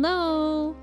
Hello.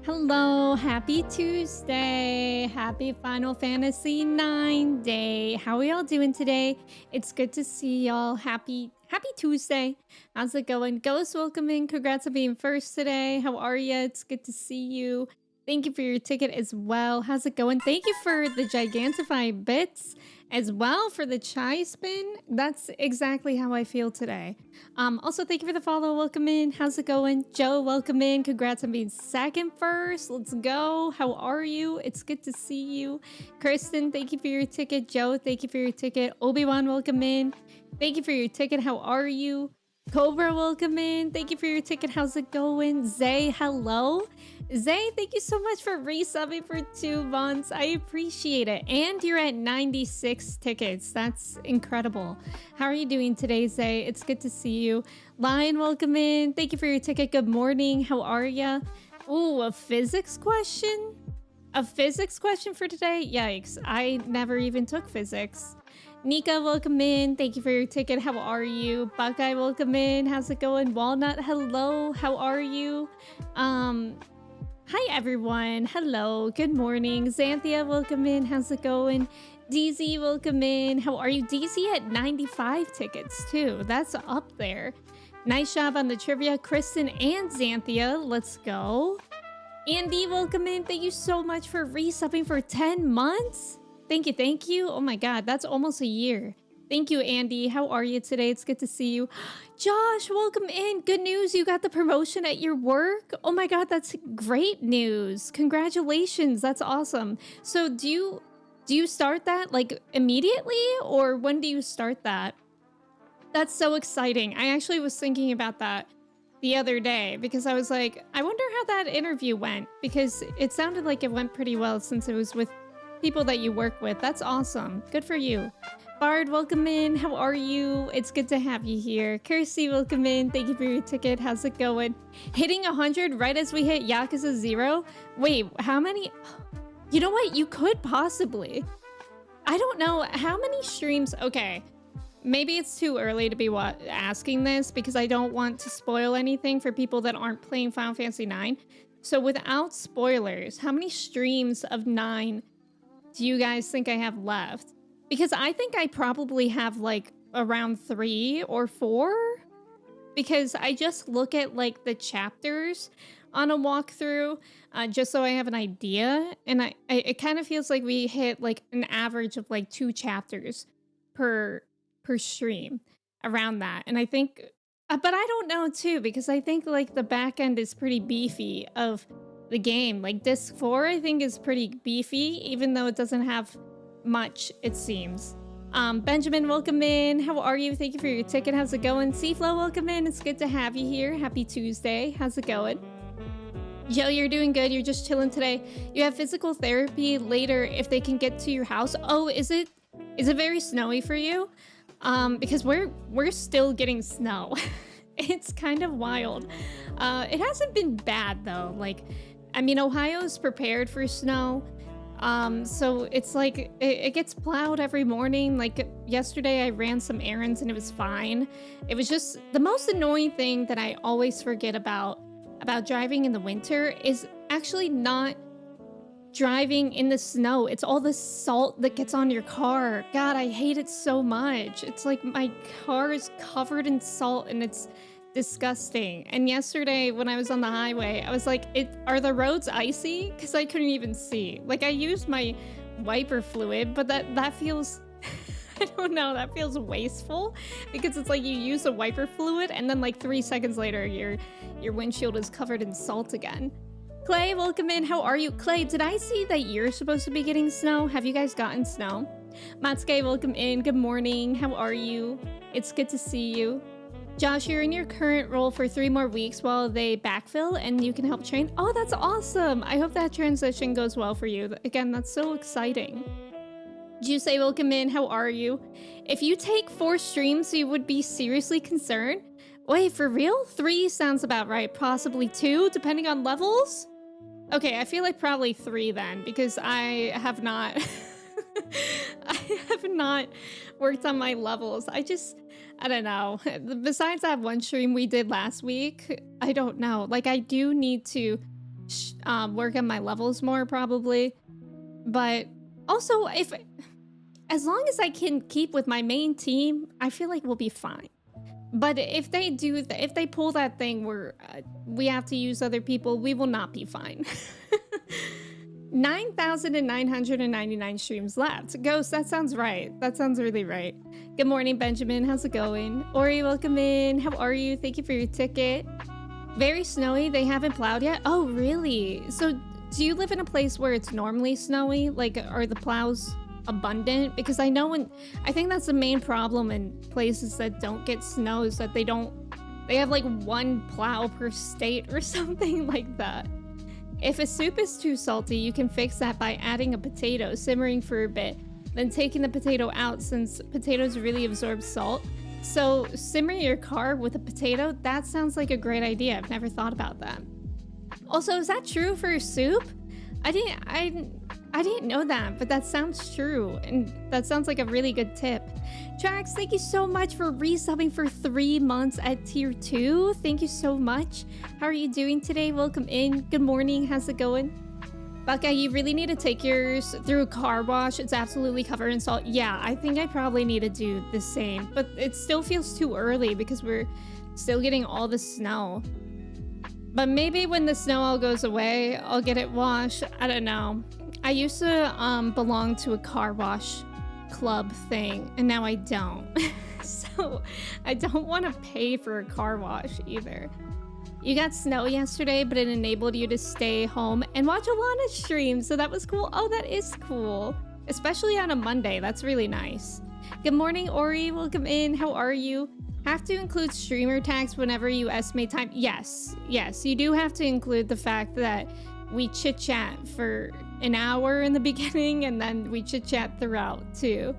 Hello. Happy Tuesday. Happy Final Fantasy 9 day. How are y'all doing today? It's good to see y'all. Happy Tuesday. How's it going? Ghost, welcome in. Congrats on being first today. How are you? It's good to see you. Thank you for your ticket as well. How's it going? Thank you for the Gigantify bits as well for the chai spin. That's exactly how I feel today. Also, thank you for the follow. Welcome in. How's it going? Joe, welcome in. Congrats on being second first. Let's go. How are you? It's good to see you. Kristen, thank you for your ticket. Joe, thank you for your ticket. Obi-Wan, welcome in. Thank you for your ticket. How are you? Cobra, welcome in. Thank you for your ticket. How's it going? Zay, hello. Zay, thank you so much for resubbing for 2 months. I appreciate it. And you're at 96 tickets. That's incredible. How are you doing today, Zay? It's good to see you. Lion, welcome in. Thank you for your ticket. Good morning. How are ya? Ooh, a physics question? A physics question for today? Yikes. I never even took physics. Nika, welcome in. Thank you for your ticket. How are you? Buckeye, welcome in. How's it going? Walnut, hello. How are you? Hi everyone. Hello. Good morning. Xanthia, welcome in. How's it going? DZ, welcome in. How are you? DZ at 95 tickets too. That's up there. Nice job on the trivia, Kristen and Xanthia. Let's go. Andy, welcome in. Thank you so much for resubbing for 10 months. Thank you. Thank you. Oh my God, that's almost a year. Thank you, Andy. How are you today? It's good to see you. Josh, welcome in. Good news. You got the promotion at your work. Oh my God, that's great news. Congratulations. That's awesome. So do you start that like immediately, or when do you start that? That's so exciting. I actually was thinking about that the other day because I was like, I wonder how that interview went, because it sounded like it went pretty well since it was with people that you work with. That's awesome. Good for you. Bard, welcome in. How are you? It's good to have you here. Kirsty, welcome in. Thank you for your ticket. How's it going? Hitting 100 right as we hit Yakuza 0? Wait, how many? You know what? You could possibly. I don't know. How many streams? Okay. Maybe it's too early to be asking this because I don't want to spoil anything for people that aren't playing Final Fantasy 9. So without spoilers, how many streams of 9 do you guys think I have left? Because I think I probably have like around 3 or 4, because I just look at like the chapters on a walkthrough just so I have an idea. And it kind of feels like we hit like an average of like 2 chapters per stream, around that. And I think, but I don't know too, because I think like the back end is pretty beefy of the game. Like disc 4, I think is pretty beefy, even though it doesn't have much, it seems. Benjamin, welcome in. How are you? Thank you for your ticket. How's it going? Seaflow, welcome in. It's good to have you here. Happy Tuesday. How's it going? Joe, you're doing good. You're just chilling today. You have physical therapy later if they can get to your house. Oh, is it very snowy for you? Because we're still getting snow. It's kind of wild. It hasn't been bad though. Like, I mean, Ohio's prepared for snow. So it's like it gets plowed every morning. Like yesterday I ran some errands and it was fine. It was just the most annoying thing that I always forget about driving in the winter is actually not driving in the snow. It's all the salt that gets on your car. God, I hate it so much. It's like my car is covered in salt and it's disgusting. And yesterday when I was on the highway, I was like, are the roads icy? Because I couldn't even see. Like I used my wiper fluid, but that feels I don't know, that feels wasteful, because it's like you use the wiper fluid and then like 3 seconds later your windshield is covered in salt again. Clay, welcome in. How are you? Clay, did I see that you're supposed to be getting snow? Have you guys gotten snow? Matsuke, welcome in. Good morning. How are you? It's good to see you. Josh, you're in your current role for 3 more weeks while they backfill and you can help train. Oh, that's awesome. I hope that transition goes well for you. Again, that's so exciting. Jusei, welcome in. How are you? If you take 4 streams, you would be seriously concerned. Wait, for real? 3 sounds about right. Possibly 2, depending on levels? Okay, I feel like probably 3 then, because I have not I have not worked on my levels. I don't know. Besides that one stream we did last week, I don't know. Like, I do need to work on my levels more, probably. But also, if as long as I can keep with my main team, I feel like we'll be fine. But if they do, if they pull that thing where we have to use other people, we will not be fine. 9,999 streams left. Ghost, that sounds right. That sounds really right. Good morning, Benjamin. How's it going? Ori, welcome in. How are you? Thank you for your ticket. Very snowy. They haven't plowed yet. Oh, really? So do you live in a place where it's normally snowy? Like, are the plows abundant? Because I know I think that's the main problem in places that don't get snow is that they have like one plow per state or something like that. If a soup is too salty, you can fix that by adding a potato, simmering for a bit, then taking the potato out since potatoes really absorb salt. So simmer your carb with a potato, that sounds like a great idea. I've never thought about that. Also, is that true for soup? I didn't know that, but that sounds true, and that sounds like a really good tip. Trax, thank you so much for resubbing for 3 months at tier 2. Thank you so much. How are you doing today? Welcome in. Good morning. How's it going? Buckeye, you really need to take yours through a car wash. It's absolutely covered in salt. Yeah, I think I probably need to do the same, but it still feels too early because we're still getting all the snow. But maybe when the snow all goes away, I'll get it washed. I don't know. I used to belong to a car wash club thing, and now I don't. So I don't want to pay for a car wash either. You got snow yesterday, but it enabled you to stay home and watch Alana stream, so that was cool. Oh, that is cool. Especially on a Monday. That's really nice. Good morning, Ori. Welcome in. How are you? Have to include streamer tags whenever you estimate time. Yes, you do have to include the fact that we chit-chat for an hour in the beginning and then we chit-chat throughout too.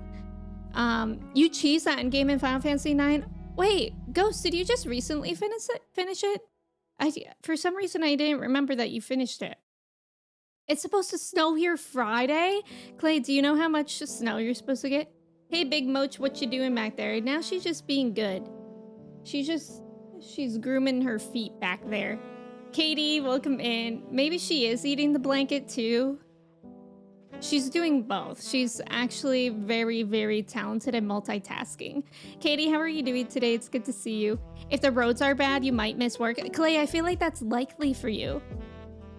You cheese that in game in Final Fantasy 9. Wait, Ghost, did you just recently finish it? For some reason I didn't remember that you finished it. It's supposed to snow here Friday? Clay, do you know how much snow you're supposed to get? Hey, Big Moach, what you doing back there? Now she's just being good. She's grooming her feet back there. Katie, welcome in. Maybe she is eating the blanket too. She's doing both. She's actually very, very talented at multitasking. Katie, how are you doing today? It's good to see you. If the roads are bad, you might miss work. Clay, I feel like that's likely for you.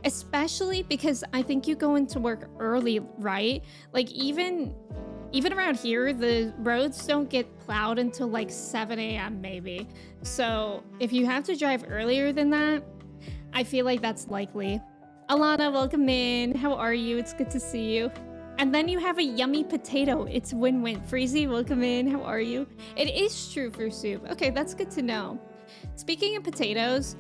Especially because I think you go into work early, right? Like even around here, the roads don't get plowed until like 7 a.m. maybe. So if you have to drive earlier than that, I feel like that's likely. Alana, welcome in. How are you? It's good to see you. And then you have a yummy potato. It's win-win. Freezy, welcome in. How are you? It is true for soup. Okay, that's good to know. Speaking of potatoes,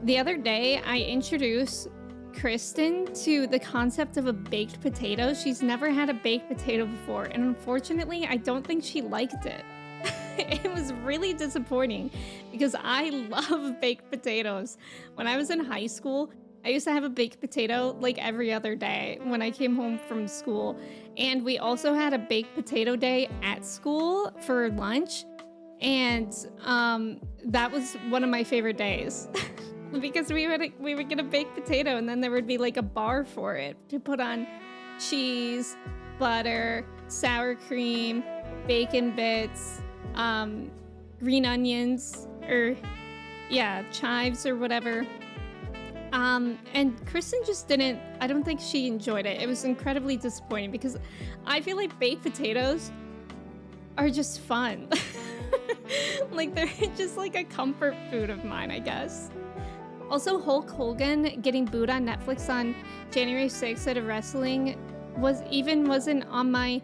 the other day I introduced Kristen to the concept of a baked potato. She's never had a baked potato before, and unfortunately, I don't think she liked it. It was really disappointing because I love baked potatoes. When I was in high school, I used to have a baked potato like every other day when I came home from school. And we also had a baked potato day at school for lunch. And that was one of my favorite days because we would get a baked potato and then there would be like a bar for it to put on cheese, butter, sour cream, bacon bits, green onions, or yeah, chives or whatever. And Kristen just I don't think she enjoyed it. It was incredibly disappointing because I feel like baked potatoes are just fun. Like they're just like a comfort food of mine, I guess. Also, Hulk Hogan getting booed on Netflix on January 6th at a wrestling wasn't on my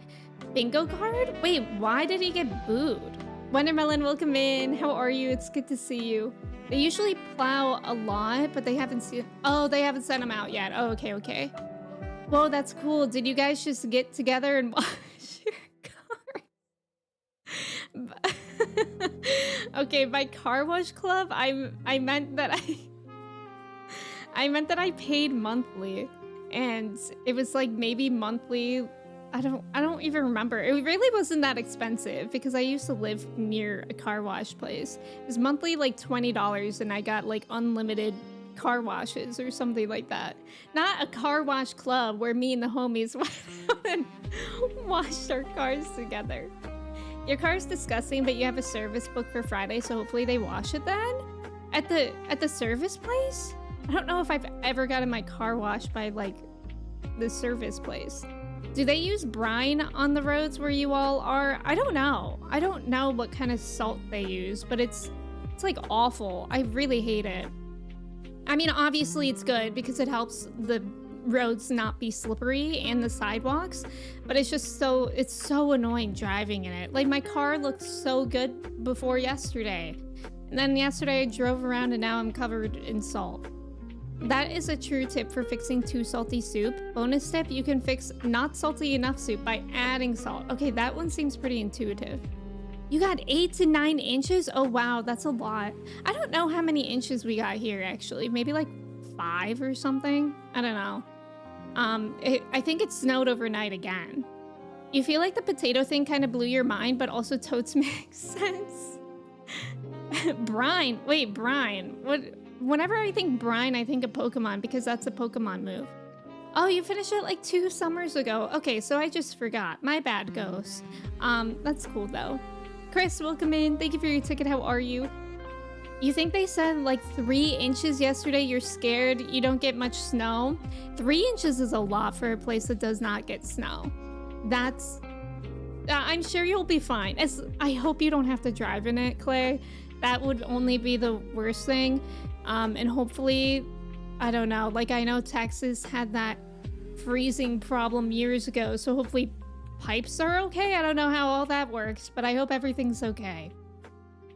bingo card? Wait, why did he get booed? Wondermelon, welcome in. How are you? It's good to see you. They usually plow a lot, but they haven't sent them out yet. Oh, okay. Whoa, that's cool. Did you guys just get together and wash your car? Okay, by car wash club, I meant that I paid monthly, and it was like maybe monthly I don't even remember. It really wasn't that expensive because I used to live near a car wash place. It was monthly like $20 and I got like unlimited car washes or something like that. Not a car wash club where me and the homies went out and washed our cars together. Your car's disgusting, but you have a service booked for Friday, so hopefully they wash it then? At the service place? I don't know if I've ever gotten my car washed by like the service place. Do they use brine on the roads where you all are? I don't know. I don't know what kind of salt they use, but it's like awful. I really hate it. I mean, obviously it's good because it helps the roads not be slippery and the sidewalks, but it's so annoying driving in it. Like my car looked so good before yesterday. And then yesterday I drove around and now I'm covered in salt. That is a true tip for fixing too salty soup. Bonus tip, you can fix not salty enough soup by adding salt. Okay, that one seems pretty intuitive. You got 8 to 9 inches? Oh wow, that's a lot. I don't know how many inches we got here actually. Maybe like 5 or something? I don't know. I think it snowed overnight again. You feel like the potato thing kind of blew your mind, but also totes makes sense. Brine. Wait, brine. Whenever I think brine, I think of Pokemon because that's a Pokemon move. Oh, you finished it like 2 summers ago. Okay, so I just forgot. My bad, Ghost. That's cool though. Chris, welcome in. Thank you for your ticket. How are you? You think they said like 3 inches yesterday? You're scared you don't get much snow? 3 inches is a lot for a place that does not get snow. That's... I'm sure you'll be fine. I hope you don't have to drive in it, Clay. That would only be the worst thing. And hopefully, I don't know, like I know Texas had that freezing problem years ago, so hopefully pipes are okay. I don't know how all that works, but I hope everything's okay.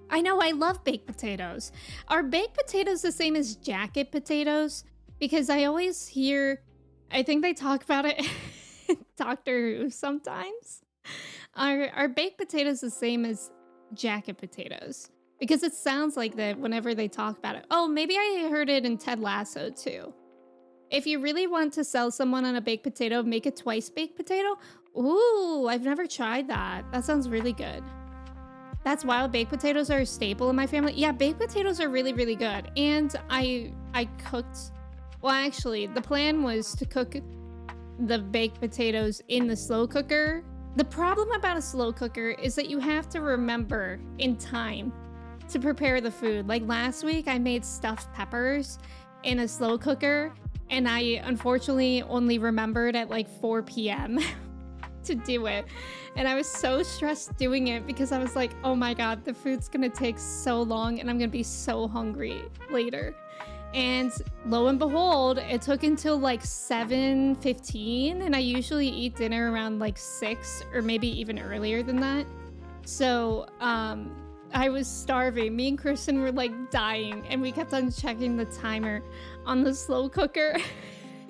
I know, I love baked potatoes. Are baked potatoes the same as jacket potatoes? Because I always hear, I think they talk about it in Doctor Who sometimes. Are baked potatoes the same as jacket potatoes? Because it sounds like that whenever they talk about it. Oh, maybe I heard it in Ted Lasso too. If you really want to sell someone on a baked potato, make a twice baked potato. Ooh, I've never tried that. That sounds really good. That's wild. Baked potatoes are a staple in my family. Yeah, baked potatoes are really, really good. And I cooked, well, actually, the plan was to cook the baked potatoes in the slow cooker. The problem about a slow cooker is that you have to remember in time to prepare the food. Like last week, I made stuffed peppers in a slow cooker, and I unfortunately only remembered at like 4 p.m. to do it. And I was so stressed doing it because I was like, oh my God, the food's gonna take so long and I'm gonna be so hungry later. And lo and behold, it took until like 7:15, and I usually eat dinner around like 6 or maybe even earlier than that. So I was starving. Me and Kristen were like dying, and we kept on checking the timer on the slow cooker.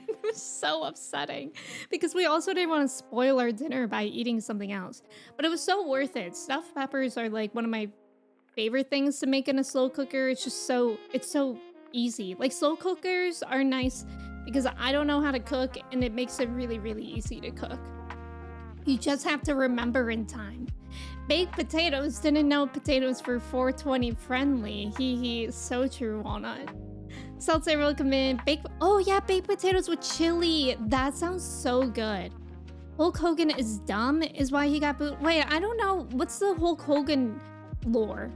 It was so upsetting because we also didn't want to spoil our dinner by eating something else. But it was so worth it. Stuffed peppers are like one of my favorite things to make in a slow cooker. It's so easy. Like slow cookers are nice because I don't know how to cook, and it makes it really, really easy to cook. You just have to remember in time. Baked potatoes, didn't know potatoes were 420 friendly. Hee, so true, Walnut. Salsa, welcome in. Oh yeah, baked potatoes with chili. That sounds so good. Hulk Hogan is dumb is why he got booed. Wait, I don't know. What's the Hulk Hogan lore?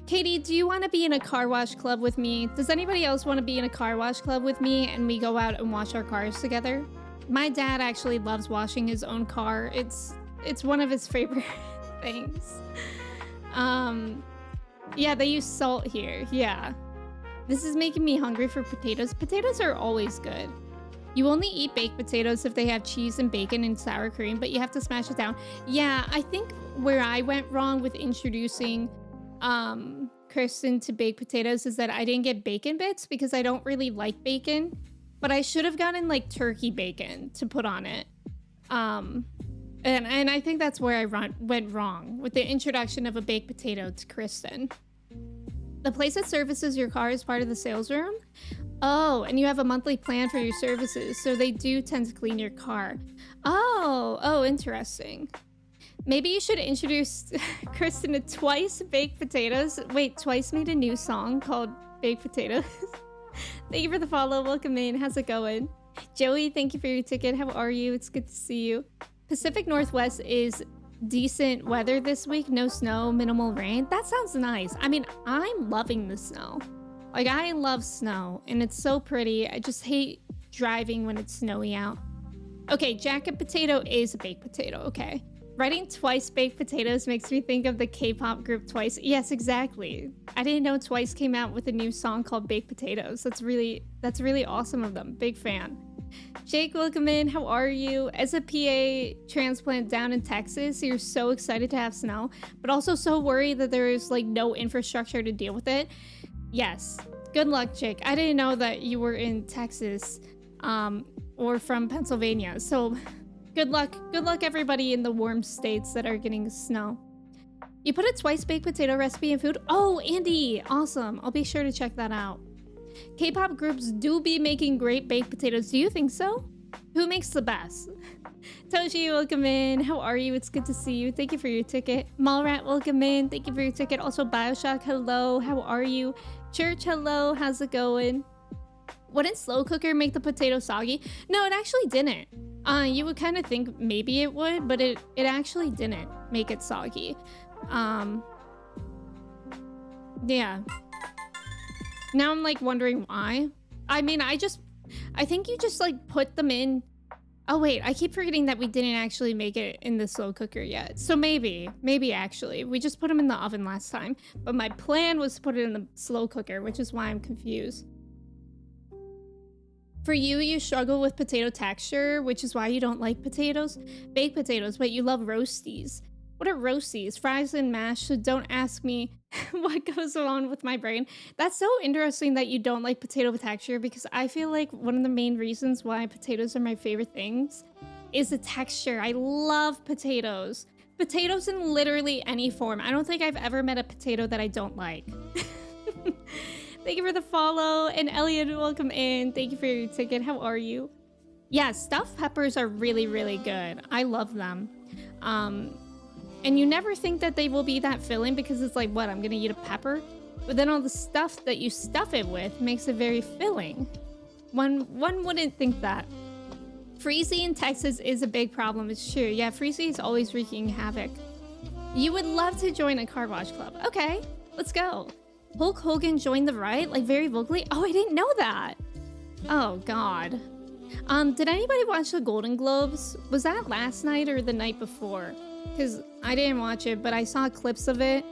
Katie, do you want to be in a car wash club with me? Does anybody else want to be in a car wash club with me and we go out and wash our cars together? My dad actually loves washing his own car. It's one of his favorite things. Yeah, they use salt here. Yeah. This is making me hungry for potatoes. Potatoes are always good. You only eat baked potatoes if they have cheese and bacon and sour cream, but you have to smash it down. Yeah, I think where I went wrong with introducing Kristen to baked potatoes is that I didn't get bacon bits because I don't really like bacon, but I should have gotten like turkey bacon to put on it. And I think that's where I went wrong with the introduction of a baked potato to Kristen. The place that services your car is part of the sales room? Oh, and you have a monthly plan for your services, so they do tend to clean your car. Oh, Oh, interesting. Maybe you should introduce Kristen to Twice Baked Potatoes. Wait, Twice made a new song called Baked Potatoes. Thank you for the follow. Welcome in. How's it going? Joey, thank you for your ticket. How are you? It's good to see you. Pacific Northwest is decent weather this week. No snow, minimal rain. That sounds nice. I mean, I'm loving the snow. Like, I love snow, and it's so pretty. I just hate driving when it's snowy out. Okay, jacket potato is a baked potato. Okay. Writing Twice Baked Potatoes makes me think of the K-pop group Twice. Yes, exactly. I didn't know Twice came out with a new song called Baked Potatoes. That's really awesome of them. Big fan. Jake, welcome in. How are you? As a PA transplant down in Texas, you're so excited to have snow, but also so worried that there is like no infrastructure to deal with it. Yes. Good luck, Jake. I didn't know that you were in Texas or from Pennsylvania. So good luck everybody in the warm states that are getting snow. You put a Twice Baked Potato recipe in food? Oh, Andy, awesome. I'll be sure to check that out. K-pop groups do be making great baked potatoes. Do you think so? Who makes the best? Toshi, welcome in. How are you? It's good to see you. Thank you for your ticket. Mallrat, welcome in. Thank you for your ticket. Also, Bioshock, hello. How are you? Church, hello. How's it going? Wouldn't slow cooker make the potato soggy? No, it actually didn't. You would kind of think maybe it would, but it actually didn't make it soggy. Yeah. Now I'm like wondering why. I mean, I think you just like put them in. Oh wait, I keep forgetting that we didn't actually make it in the slow cooker yet. So maybe actually. We just put them in the oven last time. But my plan was to put it in the slow cooker, which is why I'm confused. For you, you struggle with potato texture, which is why you don't like potatoes. Baked potatoes, but you love roasties. What are roasties? Fries and mash, so don't ask me what goes on with my brain. That's so interesting that you don't like potato texture, because I feel like one of the main reasons why potatoes are my favorite things is the texture. I love potatoes. Potatoes in literally any form. I don't think I've ever met a potato that I don't like. Thank you for the follow. And Elliot, welcome in. Thank you for your ticket. How are you? Yeah, stuffed peppers are really, really good. I love them. And you never think that they will be that filling, because it's like, what, I'm gonna eat a pepper? But then all the stuff that you stuff it with makes it very filling. One wouldn't think that. Freezy in Texas is a big problem, it's true. Yeah, Freezy is always wreaking havoc. You would love to join a car wash club. Okay, let's go. Hulk Hogan joined the riot, like very vocally? Oh, I didn't know that. Oh, God. Did anybody watch the Golden Globes? Was that last night or the night before? Because I didn't watch it, but I saw clips of it.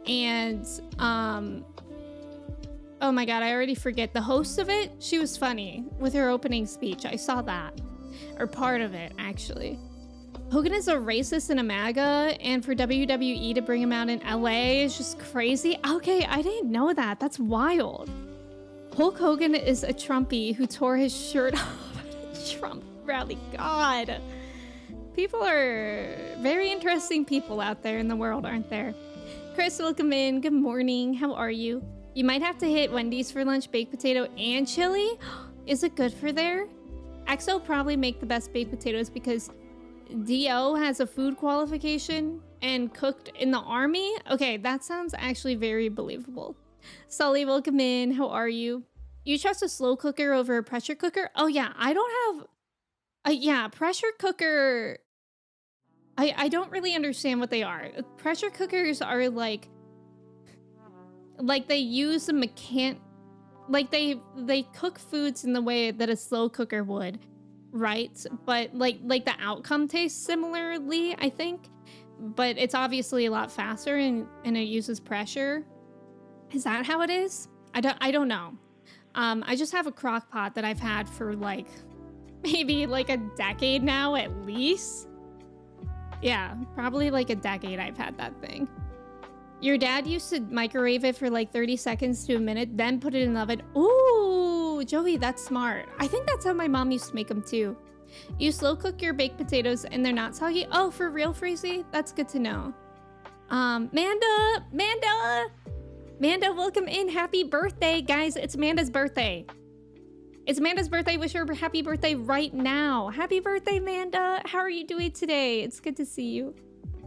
And, oh my God, I already forget. The host of it, she was funny with her opening speech. I saw that. Or part of it, actually. Hogan is a racist and a MAGA, and for WWE to bring him out in LA is just crazy. Okay, I didn't know that. That's wild. Hulk Hogan is a Trumpy who tore his shirt off at a Trump rally. God. People are very interesting people out there in the world, aren't there? Chris, welcome in. Good morning. How are you? You might have to hit Wendy's for lunch, baked potato and chili. Is it good for there? XO probably make the best baked potatoes because DO has a food qualification and cooked in the army. Okay, that sounds actually very believable. Sully, welcome in. How are you? You trust a slow cooker over a pressure cooker? Oh yeah, I don't have... yeah, pressure cooker... I don't really understand what they are. Pressure cookers are like they use a like they cook foods in the way that a slow cooker would, right? But like the outcome tastes similarly, I think, but it's obviously a lot faster and it uses pressure. Is that how it is? I don't know. I just have a crock pot that I've had for like maybe like a decade now at least. Yeah, probably like a decade I've had that thing. Your dad used to microwave it for like 30 seconds to a minute, then put it in the oven. Ooh, Joey, that's smart. I think that's how my mom used to make them too. You slow cook your baked potatoes and they're not soggy. Oh, for real, Freezy? That's good to know. Manda, welcome in. Happy birthday, guys. It's Amanda's birthday. It's Amanda's birthday. Wish her a happy birthday right now. Happy birthday, Amanda. How are you doing today? It's good to see you.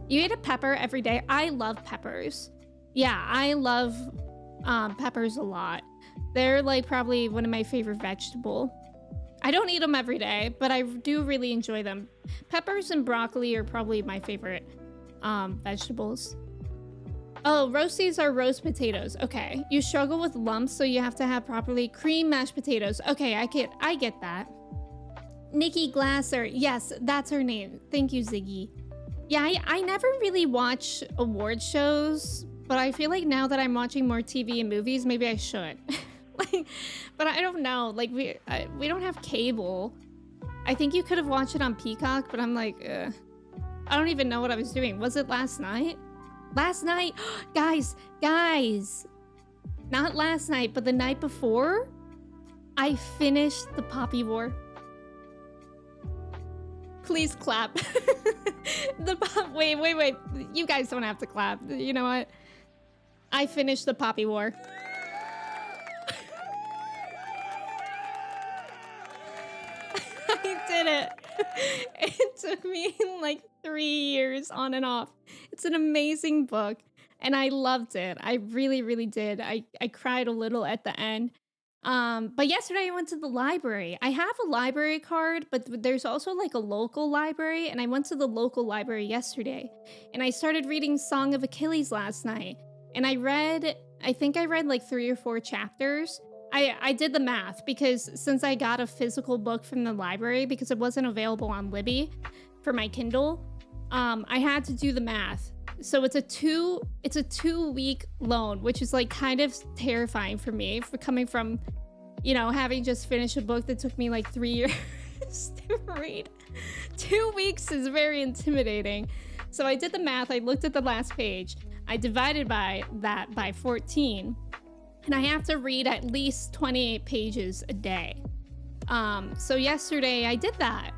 You eat a pepper every day. I love peppers. Yeah, I love peppers a lot. They're like probably one of my favorite vegetable. I don't eat them every day, but I do really enjoy them. Peppers and broccoli are probably my favorite vegetables. Oh, roasties are roast potatoes. Okay. You struggle with lumps, so you have to have properly cream mashed potatoes. Okay, I get that. Nikki Glasser. Yes, that's her name. Thank you, Ziggy. Yeah, I never really watch award shows, but I feel like now that I'm watching more TV and movies, maybe I should. Like, but I don't know. Like, we don't have cable. I think you could have watched it on Peacock, but I'm like, I don't even know what I was doing. Was it last night? Last night, guys, not last night, but the night before, I finished the Poppy War. Please clap. Wait. You guys don't have to clap. You know what? I finished the Poppy War. I did it. It took me like 3 years on and off. It's an amazing book, and I loved it. I really, really did. I cried a little at the end. But yesterday I went to the library. I have a library card, but there's also like a local library, and I went to the local library yesterday, and I started reading Song of Achilles last night, and I think I read like 3 or 4 chapters. I did the math because since I got a physical book from the library because it wasn't available on Libby for my Kindle, I had to do the math. So it's a 2-week loan, which is like kind of terrifying for me for coming from, you know, having just finished a book that took me like 3 years to read. 2 weeks is very intimidating. So I did the math. I looked at the last page. I divided that by 14. And I have to read at least 28 pages a day. So yesterday I did that.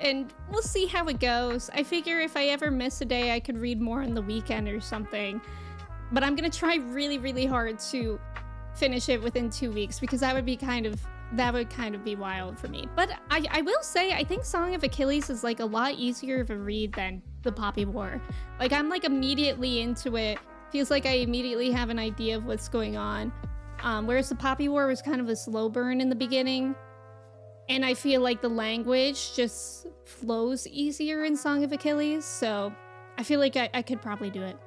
And we'll see how it goes. I figure if I ever miss a day, I could read more on the weekend or something. But I'm gonna try really, really hard to finish it within 2 weeks because that would kind of be wild for me. But I will say, I think Song of Achilles is like a lot easier of a read than the Poppy War. Like I'm like immediately into it. Feels like I immediately have an idea of what's going on. Whereas the Poppy War was kind of a slow burn in the beginning. And I feel like the language just flows easier in Song of Achilles. So I feel like I could probably do it.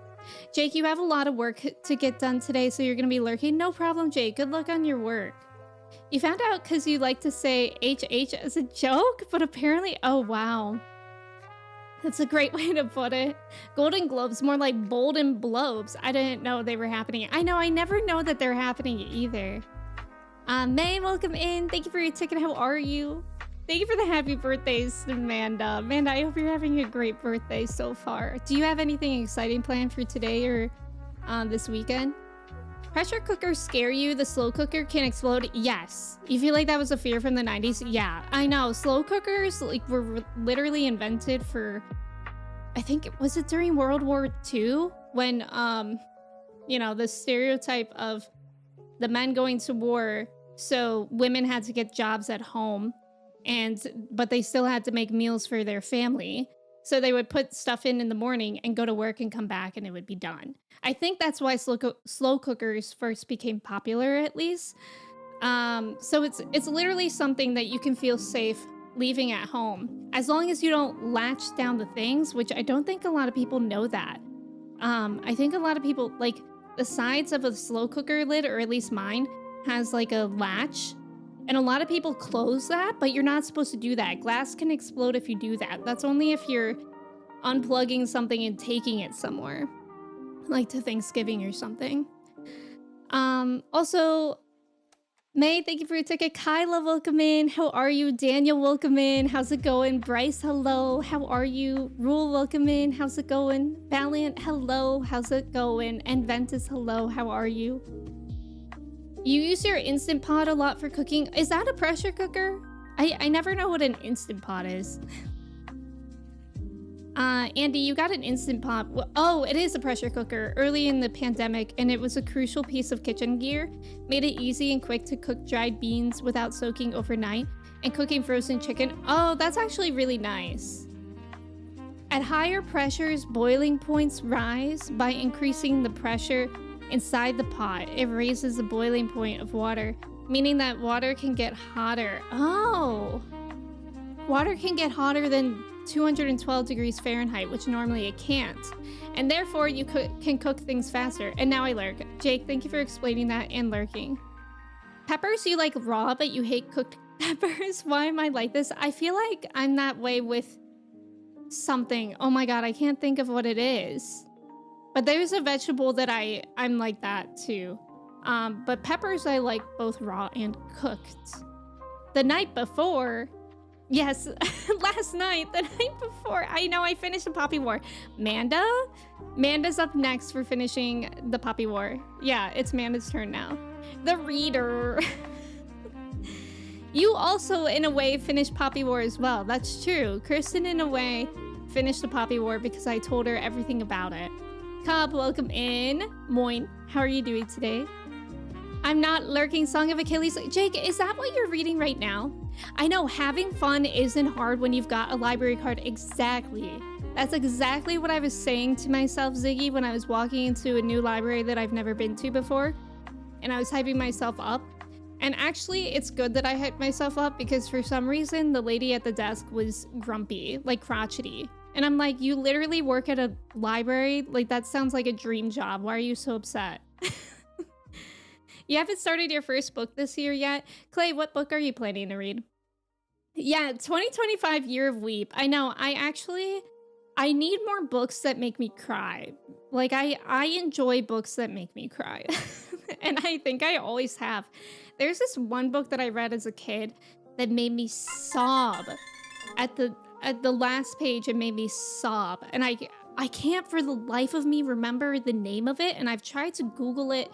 Jake, you have a lot of work to get done today, so you're going to be lurking. No problem, Jake. Good luck on your work. You found out because you like to say HH as a joke, but apparently, oh wow. That's a great way to put it. Golden Globes, more like Bolden Blobes. I didn't know they were happening. I know, I never know that they're happening either. May, welcome in. Thank you for your ticket. How are you? Thank you for the happy birthdays, Amanda. Amanda, I hope you're having a great birthday so far. Do you have anything exciting planned for today or this weekend? Pressure cookers scare you? The slow cooker can explode? Yes. You feel like that was a fear from the 90s? Yeah, I know. Slow cookers like were literally invented for, I think, was it during World War II? When, you know, the stereotype of the men going to war, so women had to get jobs at home, but they still had to make meals for their family. So they would put stuff in the morning and go to work and come back and it would be done. I think that's why slow cookers first became popular, at least. So it's literally something that you can feel safe leaving at home, as long as you don't latch down the things, which I don't think a lot of people know that. I think a lot of people, like, the sides of a slow cooker lid, or at least mine, has like a latch. And a lot of people close that, but you're not supposed to do that. Glass can explode if you do that. That's only if you're unplugging something and taking it somewhere, like to Thanksgiving or something. Also, May, thank you for your ticket. Kyla, welcome in. How are you? Daniel, welcome in. How's it going? Bryce, hello. How are you? Rule, welcome in. How's it going? Valiant, hello. How's it going? And Ventus, hello. How are you? You use your Instant Pot a lot for cooking. Is that a pressure cooker? I never know what an Instant Pot is. Andy, you got an Instant Pot. Oh, it is a pressure cooker. Early in the pandemic, and it was a crucial piece of kitchen gear. Made it easy and quick to cook dried beans without soaking overnight, and cooking frozen chicken. Oh, that's actually really nice. At higher pressures, boiling points rise by increasing the pressure inside the pot. It raises the boiling point of water, meaning that water can get hotter. Oh, water can get hotter than 212 degrees Fahrenheit, which normally it can't. And therefore, you can cook things faster. And now I lurk. Jake, thank you for explaining that and lurking. Peppers you like raw, but you hate cooked peppers. Why am I like this? I feel like I'm that way with something. Oh my god, I can't think of what it is. But there's a vegetable that I'm like that too. But peppers I like both raw and cooked. The night before, yes, last night, the night before, I know I finished the Poppy War. Manda's up next for finishing the Poppy War. Yeah, it's Manda's turn now. The reader. You also, in a way, finished Poppy War as well. That's true. Kristen, in a way, finished the Poppy War because I told her everything about it. Cobb, welcome in. Moin, how are you doing today? I'm not lurking. Song of Achilles. Jake, is that what you're reading right now? I know, having fun isn't hard when you've got a library card. Exactly. That's exactly what I was saying to myself, Ziggy, when I was walking into a new library that I've never been to before. And I was hyping myself up. And actually, it's good that I hyped myself up because for some reason, the lady at the desk was grumpy, like crotchety. And I'm like, you literally work at a library? Like, that sounds like a dream job. Why are you so upset? You haven't started your first book this year yet? Clay, what book are you planning to read? Yeah, 2025 Year of Weep. I know, I need more books that make me cry. Like, I enjoy books that make me cry. And I think I always have. There's this one book that I read as a kid that made me sob. At the last page, it made me sob. And I can't for the life of me remember the name of it. And I've tried to Google it,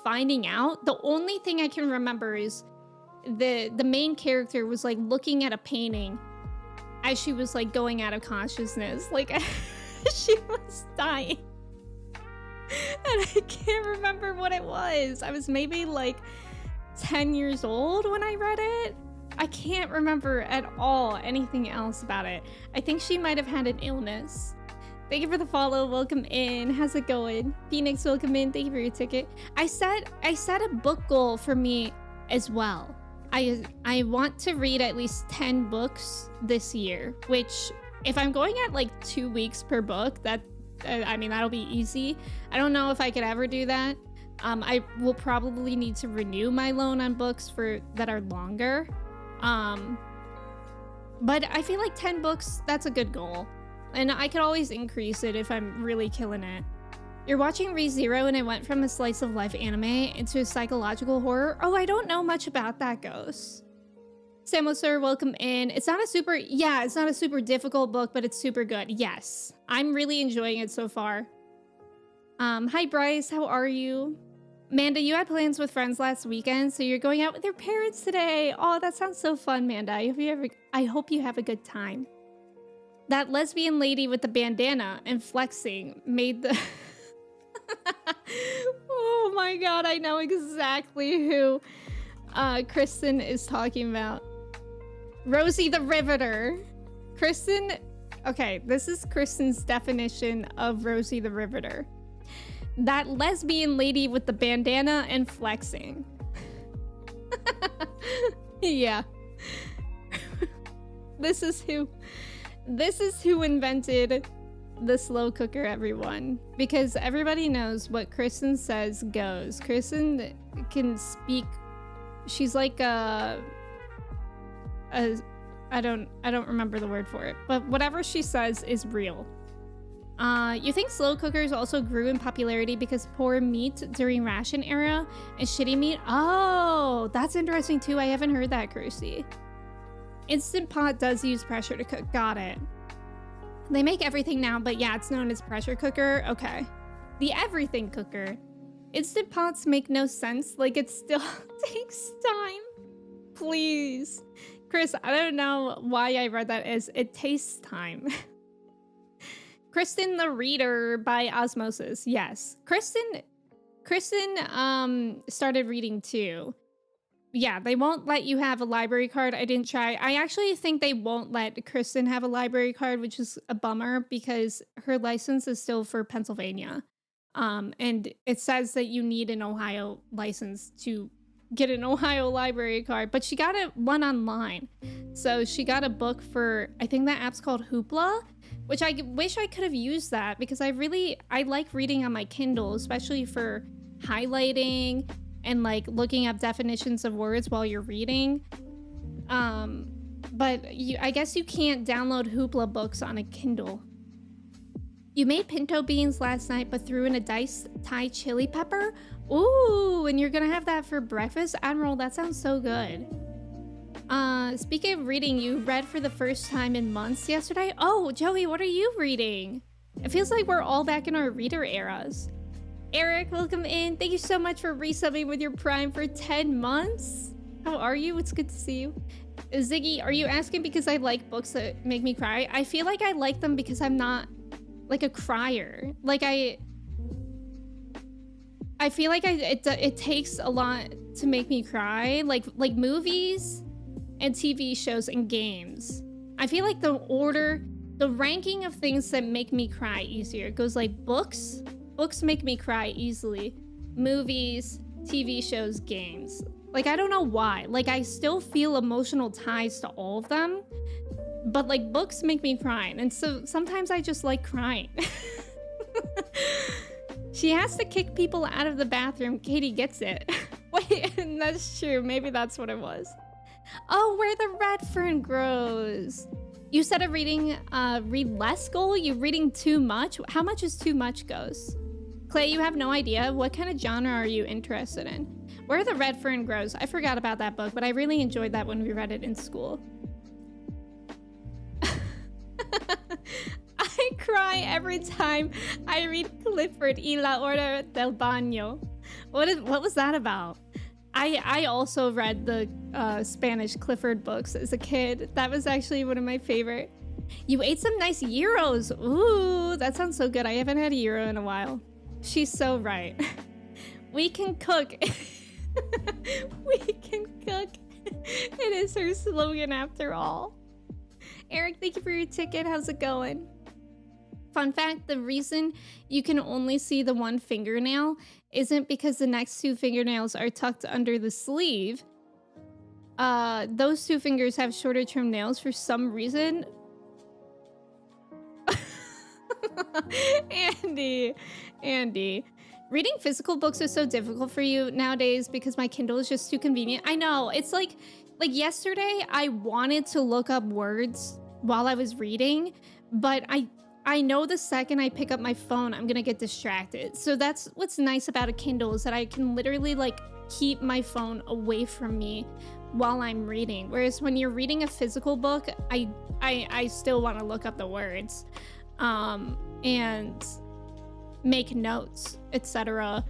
finding out. The only thing I can remember is the main character was like looking at a painting as she was like going out of consciousness. Like she was dying. And I can't remember what it was. I was maybe like 10 years old when I read it. I can't remember at all anything else about it. I think she might have had an illness. Thank you for the follow. Welcome in. How's it going? Phoenix, welcome in. Thank you for your ticket. I set a book goal for me as well. I want to read at least 10 books this year, which if I'm going at like 2 weeks per book, I mean, that'll be easy. I don't know if I could ever do that. I will probably need to renew my loan on books that are longer. But I feel like 10 books, that's a good goal. And I could always increase it if I'm really killing it. You're watching ReZero and it went from a slice of life anime into a psychological horror. Oh, I don't know much about that, Ghost. Samuel Sir, welcome in. It's not a super difficult book, but it's super good. Yes, I'm really enjoying it so far. Hi Bryce, how are you? Manda, you had plans with friends last weekend, so you're going out with your parents today. Oh, that sounds so fun, Manda. I hope you have a good time. That lesbian lady with the bandana and flexing made the... Oh my god, I know exactly who Kristen is talking about. Rosie the Riveter. Kristen... Okay, this is Kristen's definition of Rosie the Riveter. That lesbian lady with the bandana and flexing. Yeah. This is who invented the slow cooker, everyone. Because everybody knows what Kristen says goes. Kristen can speak. She's like I don't remember the word for it, but whatever she says is real. You think slow cookers also grew in popularity because poor meat during ration era and shitty meat? Oh, that's interesting too. I haven't heard that, Crucy. Instant Pot does use pressure to cook. Got it. They make everything now, but yeah, it's known as pressure cooker. Okay. The everything cooker. Instant Pots make no sense. Like, it still takes time. Please. Chris, I don't know why I read that as it tastes time. Kristen the Reader by osmosis. Yes. Kristen started reading too. Yeah, they won't let you have a library card. I didn't try. I actually think they won't let Kristen have a library card, which is a bummer because her license is still for Pennsylvania. And it says that you need an Ohio license to get an Ohio library card, but she got one online. So she got a book for, I think that app's called Hoopla, which I wish I could have used that because I like reading on my Kindle, especially for highlighting and like looking up definitions of words while you're reading. But I guess you can't download Hoopla books on a Kindle. You made pinto beans last night, but threw in a diced Thai chili pepper? Ooh, and you're gonna have that for breakfast? Admiral, that sounds so good. Speaking of reading, you read for the first time in months yesterday? Oh, Joey, what are you reading? It feels like we're all back in our reader eras. Eric, welcome in. Thank you so much for resubbing with your Prime for 10 months. How are you? It's good to see you. Ziggy, are you asking because I like books that make me cry? I feel like I like them because I'm not like a crier. Like I feel like it takes a lot to make me cry. Like movies and TV shows and games. I feel like the ranking of things that make me cry easier goes like books. Books make me cry easily. Movies, TV shows, games. Like, I don't know why. Like, I still feel emotional ties to all of them. But, like, books make me cry. And so sometimes I just like crying. She has to kick people out of the bathroom. Katie gets it. Wait, that's true. Maybe that's what it was. Oh, where the red fern grows. You said a read less goal? You reading too much? How much is too much goes? Clay, you have no idea. What kind of genre are you interested in? Where the red fern grows. I forgot about that book, but I really enjoyed that when we read it in school. I cry every time I read Clifford y la Hora del Baño. What was that about? I also read the Spanish Clifford books as a kid. That was actually one of my favorite. You ate some nice gyros. Ooh, that sounds so good. I haven't had a gyro in a while. She's so right. We can cook. We can cook. It is her slogan after all. Eric, thank you for your ticket. How's it going? Fun fact, the reason you can only see the one fingernail isn't because the next two fingernails are tucked under the sleeve. Those two fingers have shorter term nails for some reason. Andy. Reading physical books is so difficult for you nowadays because my Kindle is just too convenient. I know, it's like yesterday I wanted to look up words while I was reading, but I know the second I pick up my phone, I'm gonna get distracted. So that's what's nice about a Kindle is that I can literally like keep my phone away from me while I'm reading. Whereas when you're reading a physical book, I still want to look up the words. And make notes, etc.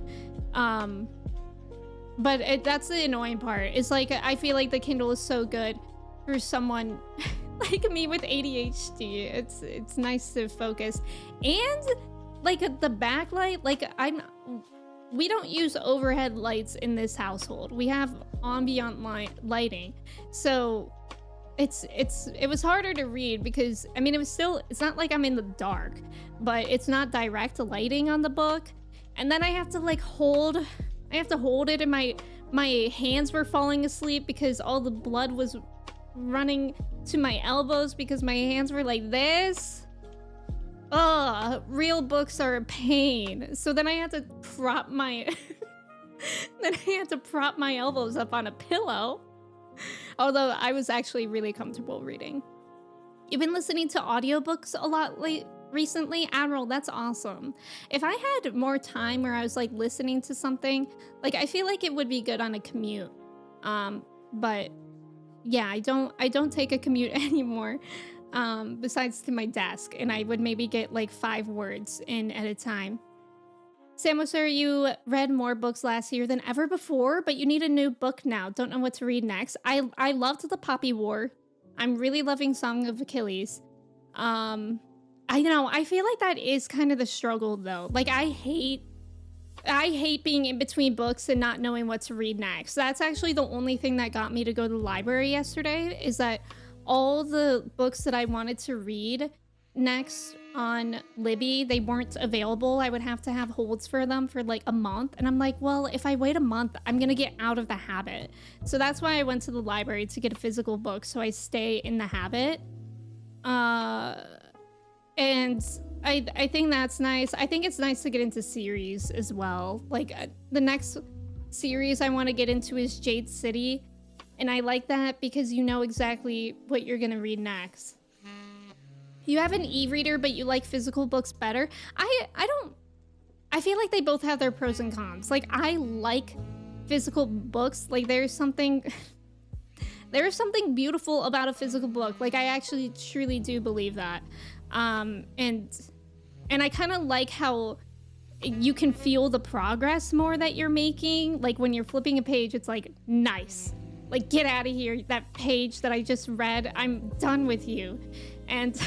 But that's the annoying part. It's like I feel like the Kindle is so good for someone like me with ADHD. It's nice to focus. And like the backlight, like we don't use overhead lights in this household. We have ambient lighting. So it was harder to read because I mean it's not like I'm in the dark, but it's not direct lighting on the book. And then I have to hold it and my hands were falling asleep because all the blood was running to my elbows because my hands were like this. Ugh, real books are a pain. So then I had to prop my elbows up on a pillow. Although I was actually really comfortable reading. You've been listening to audiobooks a lot recently? Admiral, that's awesome. If I had more time where I was like listening to something, like I feel like it would be good on a commute. But yeah, I don't take a commute anymore. Besides to my desk, and I would maybe get like 5 words in at a time. Samus, sir, you read more books last year than ever before, but you need a new book now. Don't know what to read next. I loved The Poppy War. I'm really loving Song of Achilles. I know, I feel like that is kind of the struggle though. Like I hate being in between books and not knowing what to read next. That's actually the only thing that got me to go to the library yesterday, is that all the books that I wanted to read next on Libby, they weren't available. I would have to have holds for them for like a month. And I'm like, well, if I wait a month, I'm going to get out of the habit. So that's why I went to the library to get a physical book so I stay in the habit. And I think that's nice. I think it's nice to get into series as well. Like the next series I want to get into is Jade City. And I like that because you know exactly what you're going to read next. You have an e-reader, but you like physical books better. I feel like they both have their pros and cons. Like I like physical books. Like there's something beautiful about a physical book. Like I actually truly do believe that. And I kind of like how you can feel the progress more that you're making. Like when you're flipping a page, it's like, nice. Like, get out of here. That page that I just read, I'm done with you. And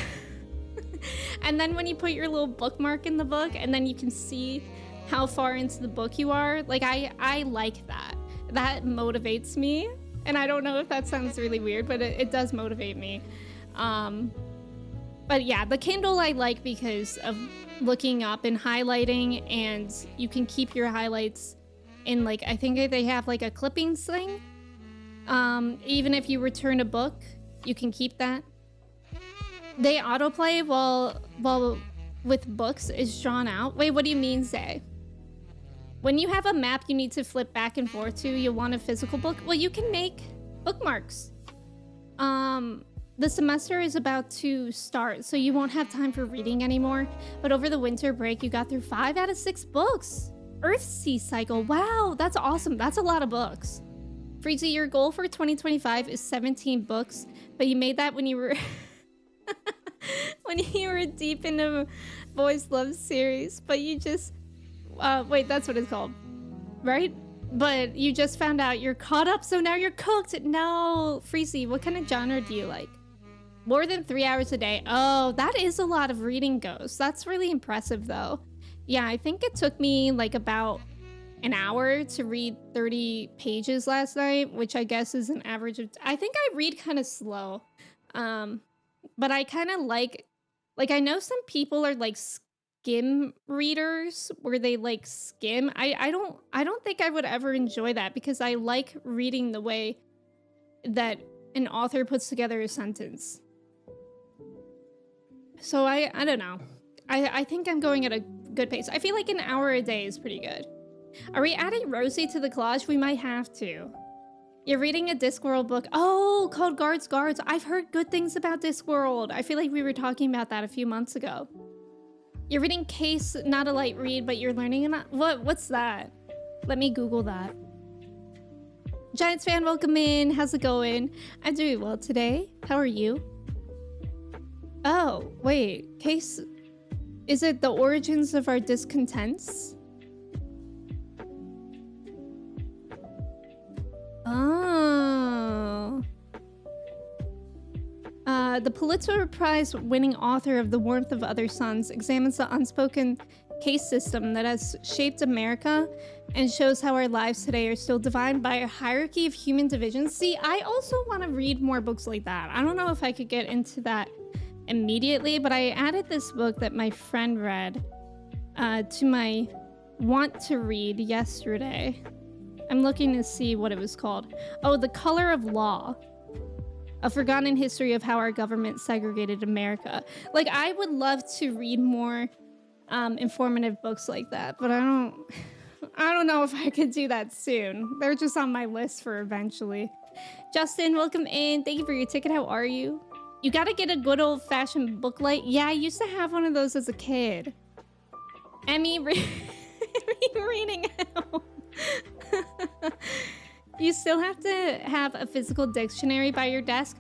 and then when you put your little bookmark in the book and then you can see how far into the book you are, like I like that. That motivates me. And I don't know if that sounds really weird, but it does motivate me. But yeah, the Kindle I like because of looking up and highlighting, and you can keep your highlights in, like, I think they have like a clippings thing. Even if you return a book, you can keep that. They autoplay while with books is drawn out. Wait, what do you mean, Zay? When you have a map you need to flip back and forth to, you'll want a physical book? Well, you can make bookmarks. The semester is about to start, so you won't have time for reading anymore. But over the winter break, you got through 5 out of 6 books. Earthsea Cycle, wow, that's awesome. That's a lot of books. Freezy, your goal for 2025 is 17 books, but you made that when you were when you were deep into Boys Love series, but you just wait, that's what it's called, right? But you just found out you're caught up, so now you're cooked. No, Freezy, what kind of genre do you like? More than 3 hours a day. Oh, that is a lot of reading, Ghost. That's really impressive, though. Yeah, I think it took me like about an hour to read 30 pages last night, which I guess is an average of... I think I read kind of slow. But I kind of like I know some people are like skim readers where they like skim. I don't think I would ever enjoy that because I like reading the way that an author puts together a sentence. So I don't know. I think I'm going at a good pace. I feel like an hour a day is pretty good. Are we adding Rosie to the collage? We might have to. You're reading a Discworld book. Oh, called Guards. I've heard good things about Discworld. I feel like we were talking about that a few months ago. You're reading Case, not a light read, but you're learning enough. What's that? Let me Google that. Giants fan, welcome in. How's it going? I'm doing well today. How are you? Oh, wait. Case... Is it the origins of our discontents? Oh. The Pulitzer Prize winning author of The Warmth of Other Suns examines the unspoken case system that has shaped America and shows how our lives today are still defined by a hierarchy of human divisions. See, I also want to read more books like that. I don't know if I could get into that immediately, but I added this book that my friend read to my want to read yesterday. I'm looking to see what it was called. Oh, The Color of Law. A Forgotten History of How Our Government Segregated America. Like, I would love to read more informative books like that, but I don't know if I could do that soon. They're just on my list for eventually. Justin, welcome in. Thank you for your ticket. How are you? You gotta get a good old-fashioned book light. Yeah, I used to have one of those as a kid. Emmy reading out. You still have to have a physical dictionary by your desk.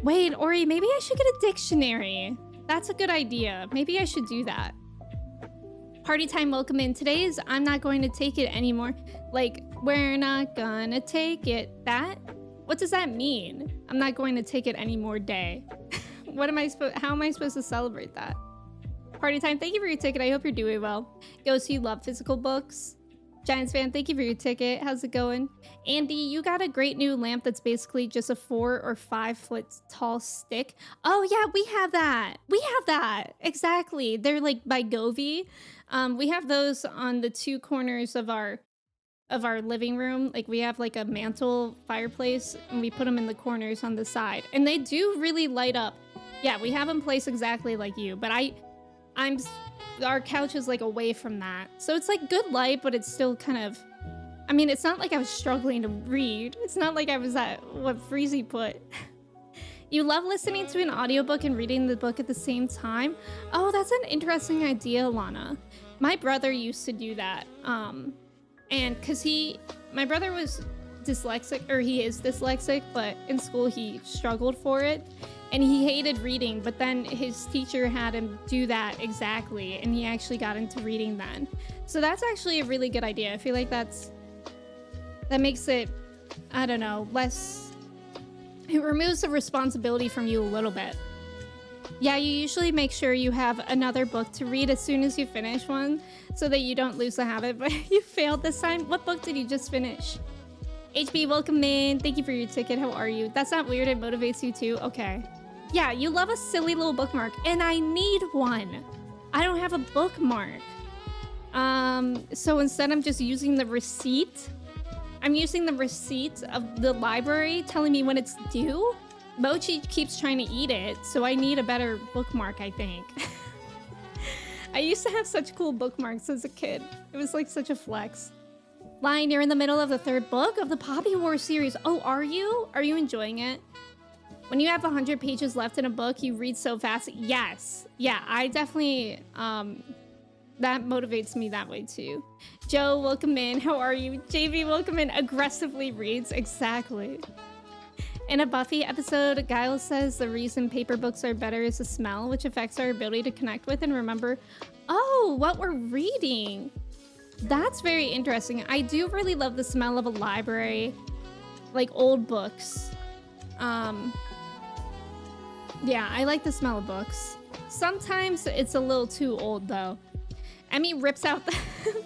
Wait, Ori, maybe I should get a dictionary. That's a good idea. Maybe I should do that. Party time, welcome in. Today is I'm not going to take it anymore. Like, we're not gonna take it. That? What does that mean? I'm not going to take it anymore day. How am I supposed to celebrate that? Party Time, thank you for your ticket. I hope you're doing well. Ghost, you love physical books. Giants fan, thank you for your ticket. How's it going? Andy, you got a great new lamp that's basically just a 4 or 5 foot tall stick. Oh yeah, we have that. We have that. Exactly. They're like by Govee. We have those on the 2 corners of our living room. Like we have like a mantle fireplace and we put them in the corners on the side. And they do really light up. Yeah, we have them placed exactly like you, but our couch is like away from that. So it's like good light, but it's still kind of, I mean, it's not like I was struggling to read. It's not like I was at what Freezy put. You love listening to an audiobook and reading the book at the same time? Oh, that's an interesting idea, Lana. My brother used to do that. And cause my brother was dyslexic, or he is dyslexic, but in school he struggled for it. And he hated reading, but then his teacher had him do that exactly, and he actually got into reading then. So that's actually a really good idea. I feel like that makes it, I don't know, it removes the responsibility from you a little bit. Yeah, you usually make sure you have another book to read as soon as you finish one, so that you don't lose the habit, but you failed this time. What book did you just finish? HB, welcome in. Thank you for your ticket. How are you? That's not weird. It motivates you too. Okay. Yeah, you love a silly little bookmark, and I need one. I don't have a bookmark. So instead I'm just using the receipt. I'm using the receipt of the library telling me when it's due. Mochi keeps trying to eat it, so I need a better bookmark, I think. I used to have such cool bookmarks as a kid. It was like such a flex. Lion, you're in the middle of the 3rd book of the Poppy War series. Oh, are you? Are you enjoying it? When you have 100 pages left in a book, you read so fast. Yes. Yeah, I definitely, that motivates me that way too. Joe, welcome in. How are you? JV, welcome in. Aggressively reads. Exactly. In a Buffy episode, Giles says the reason paper books are better is the smell, which affects our ability to connect with and remember, oh, what we're reading. That's very interesting. I do really love the smell of a library, like old books. Yeah, I like the smell of books. Sometimes it's a little too old though. Emmy rips out the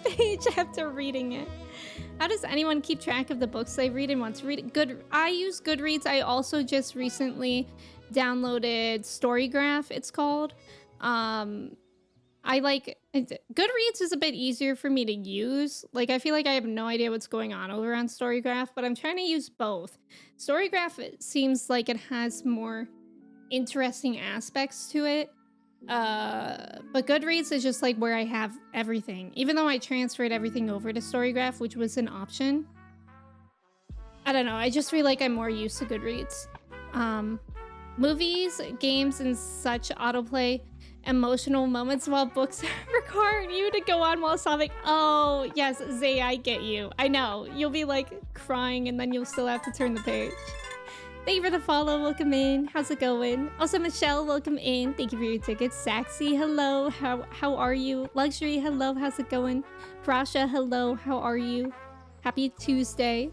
page after reading it. How does anyone keep track of the books they read and want to read? I use Goodreads. I also just recently downloaded Storygraph, it's called. Goodreads is a bit easier for me to use. Like, I feel like I have no idea what's going on over on Storygraph, but I'm trying to use both. Storygraph, it seems like it has more interesting aspects to it. But Goodreads is just like where I have everything. Even though I transferred everything over to Storygraph, which was an option. I don't know, I just feel like I'm more used to Goodreads. Movies, games, and such autoplay emotional moments while books require you to go on while sobbing. Oh, yes, Zay, I get you. I know. You'll be like crying and then you'll still have to turn the page. Thank you for the follow. Welcome in. How's it going? Also, Michelle, welcome in. Thank you for your tickets. Saxy, hello. How are you? Luxury, hello. How's it going? Prasha, hello. How are you? Happy Tuesday.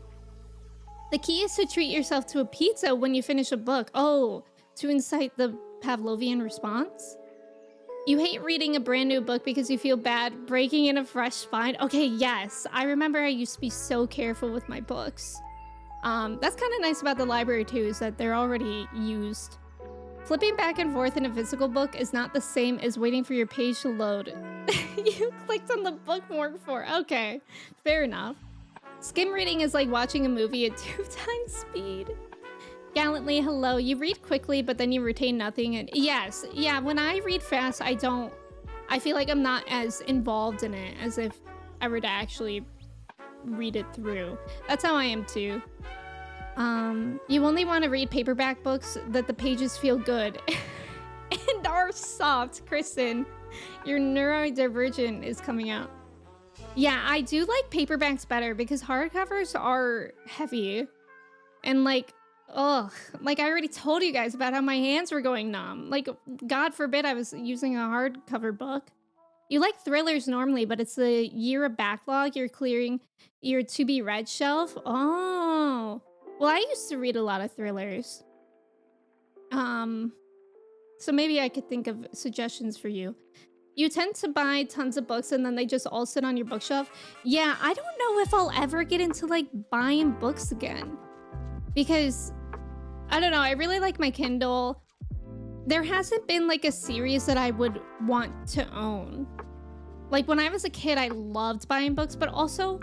The key is to treat yourself to a pizza when you finish a book. Oh, to incite the Pavlovian response? You hate reading a brand new book because you feel bad breaking in a fresh spine. Okay, yes. I remember I used to be so careful with my books. That's kind of nice about the library too, is that they're already used. Flipping back and forth in a physical book is not the same as waiting for your page to load. You clicked on the bookmark for. Okay, fair enough. Skim reading is like watching a movie at 2 times speed. Gallantly, hello. You read quickly, but then you retain nothing. And yes, yeah, when I read fast, I feel like I'm not as involved in it as if I were to actually read it through. That's how I am too. You only want to read paperback books that the pages feel good and are soft. Kristen, your neurodivergent is coming out. Yeah, I do like paperbacks better because hardcovers are heavy and like, ugh, like I already told you guys about how my hands were going numb. Like, God forbid I was using a hardcover book. You like thrillers normally, but it's the year of backlog. You're clearing your to-be-read shelf. Oh, well, I used to read a lot of thrillers. So maybe I could think of suggestions for you. You tend to buy tons of books and then they just all sit on your bookshelf. Yeah, I don't know if I'll ever get into like buying books again because I don't know. I really like my Kindle. There hasn't been like a series that I would want to own. Like when I was a kid, I loved buying books, but also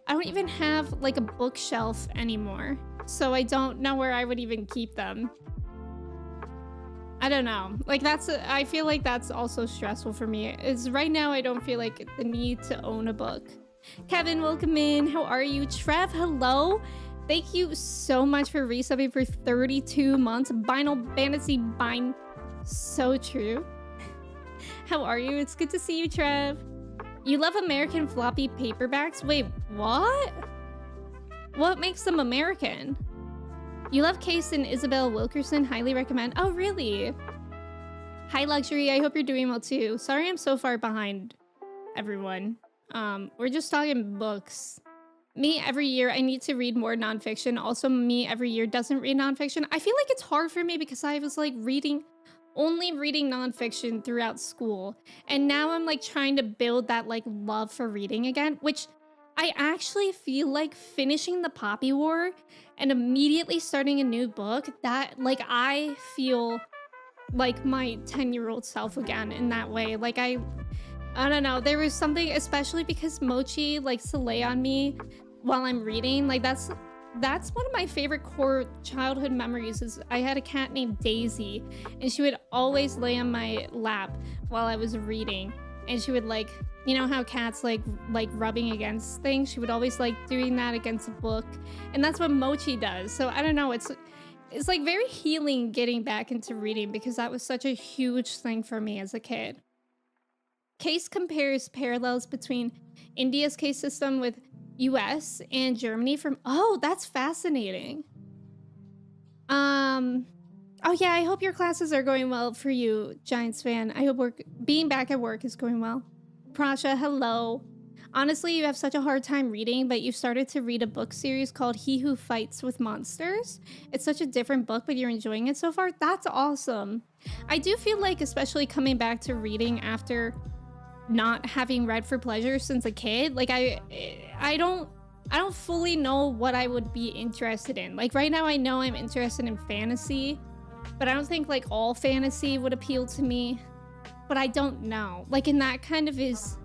I don't even have like a bookshelf anymore. So I don't know where I would even keep them. I don't know. Like I feel like that's also stressful for me. Is right now I don't feel like the need to own a book. Kevin, welcome in. How are you? Trev, hello. Thank you so much for resubbing for 32 months. Final Fantasy Bind. So true. How are you? It's good to see you, Trev. You love American floppy paperbacks? Wait, what? What makes them American? You love Case and Isabel Wilkerson. Highly recommend. Oh, really? Hi, Luxury. I hope you're doing well, too. Sorry I'm so far behind, everyone. We're just talking books. Me, every year, I need to read more nonfiction. Also, me, every year, doesn't read nonfiction. I feel like it's hard for me because I was, like, only reading nonfiction throughout school. And now I'm, like, trying to build that, like, love for reading again, which I actually feel like finishing the Poppy War and immediately starting a new book, that, like, I feel like my 10-year-old self again in that way. Like, I don't know. There was something, especially because Mochi likes to lay on me while I'm reading. Like, that's one of my favorite core childhood memories is I had a cat named Daisy, and she would always lay on my lap while I was reading. And she would, like, you know how cats like rubbing against things? She would always like doing that against a book. And that's what Mochi does. So I don't know, it's like very healing getting back into reading because that was such a huge thing for me as a kid. Case compares parallels between India's case system with US and Germany from, oh, that's fascinating. Oh yeah, I hope your classes are going well for you, Giants fan. I hope being back at work is going well. Prasha, hello. Honestly, you have such a hard time reading, but you started to read a book series called He Who Fights with Monsters. It's such a different book, but you're enjoying it so far. That's awesome. I do feel like, especially coming back to reading after not having read for pleasure since a kid, like I don't fully know what I would be interested in. Like right now I know I'm interested in fantasy, but I don't think like all fantasy would appeal to me. But I don't know. Like, and that kind of is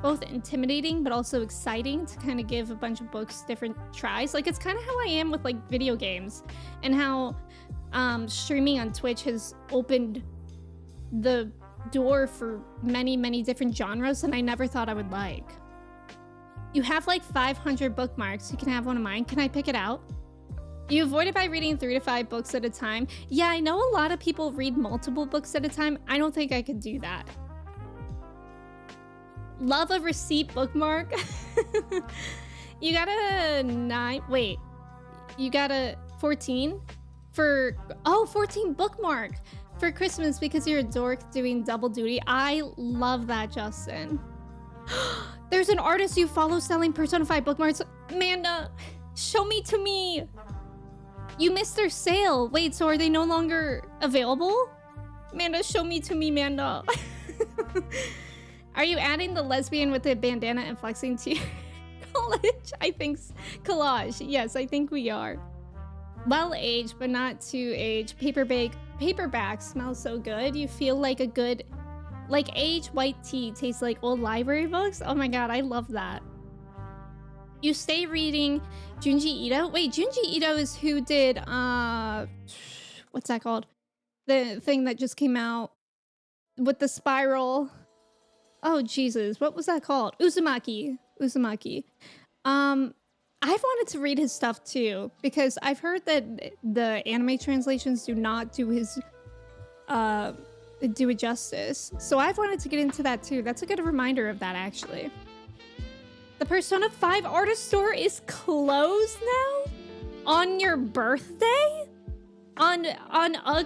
both intimidating but also exciting to kind of give a bunch of books different tries. Like, it's kind of how I am with like video games and how streaming on Twitch has opened the door for many, many different genres and I never thought I would like. You have like 500 bookmarks. You can have one of mine. Can I pick it out? You avoid it by reading 3 to 5 books at a time. Yeah, I know a lot of people read multiple books at a time. I don't think I could do that. Love a receipt bookmark. You got a 9. Wait, you got a 14 for, oh, 14 bookmark for Christmas because you're a dork doing double duty. I love that, Justin. There's an artist you follow selling Persona 5 bookmarks. Amanda, show me to me. You missed their sale. Wait, so are they no longer available? Amanda, show me to me, Amanda. Are you adding the lesbian with the bandana and flexing to your college? I think collage. Yes, I think we are. Well aged, but not too aged. Paperback smells so good. You feel like a good, like aged white tea tastes like old library books. Oh my god, I love that. You stay reading Junji Ito. Wait, Junji Ito is who did what's that called? The thing that just came out with the spiral. Oh Jesus, what was that called? Uzumaki. I've wanted to read his stuff too because I've heard that the anime translations do not do it justice. So I've wanted to get into that too. That's a good reminder of that actually. The Persona 5 artist store is closed now? On your birthday? On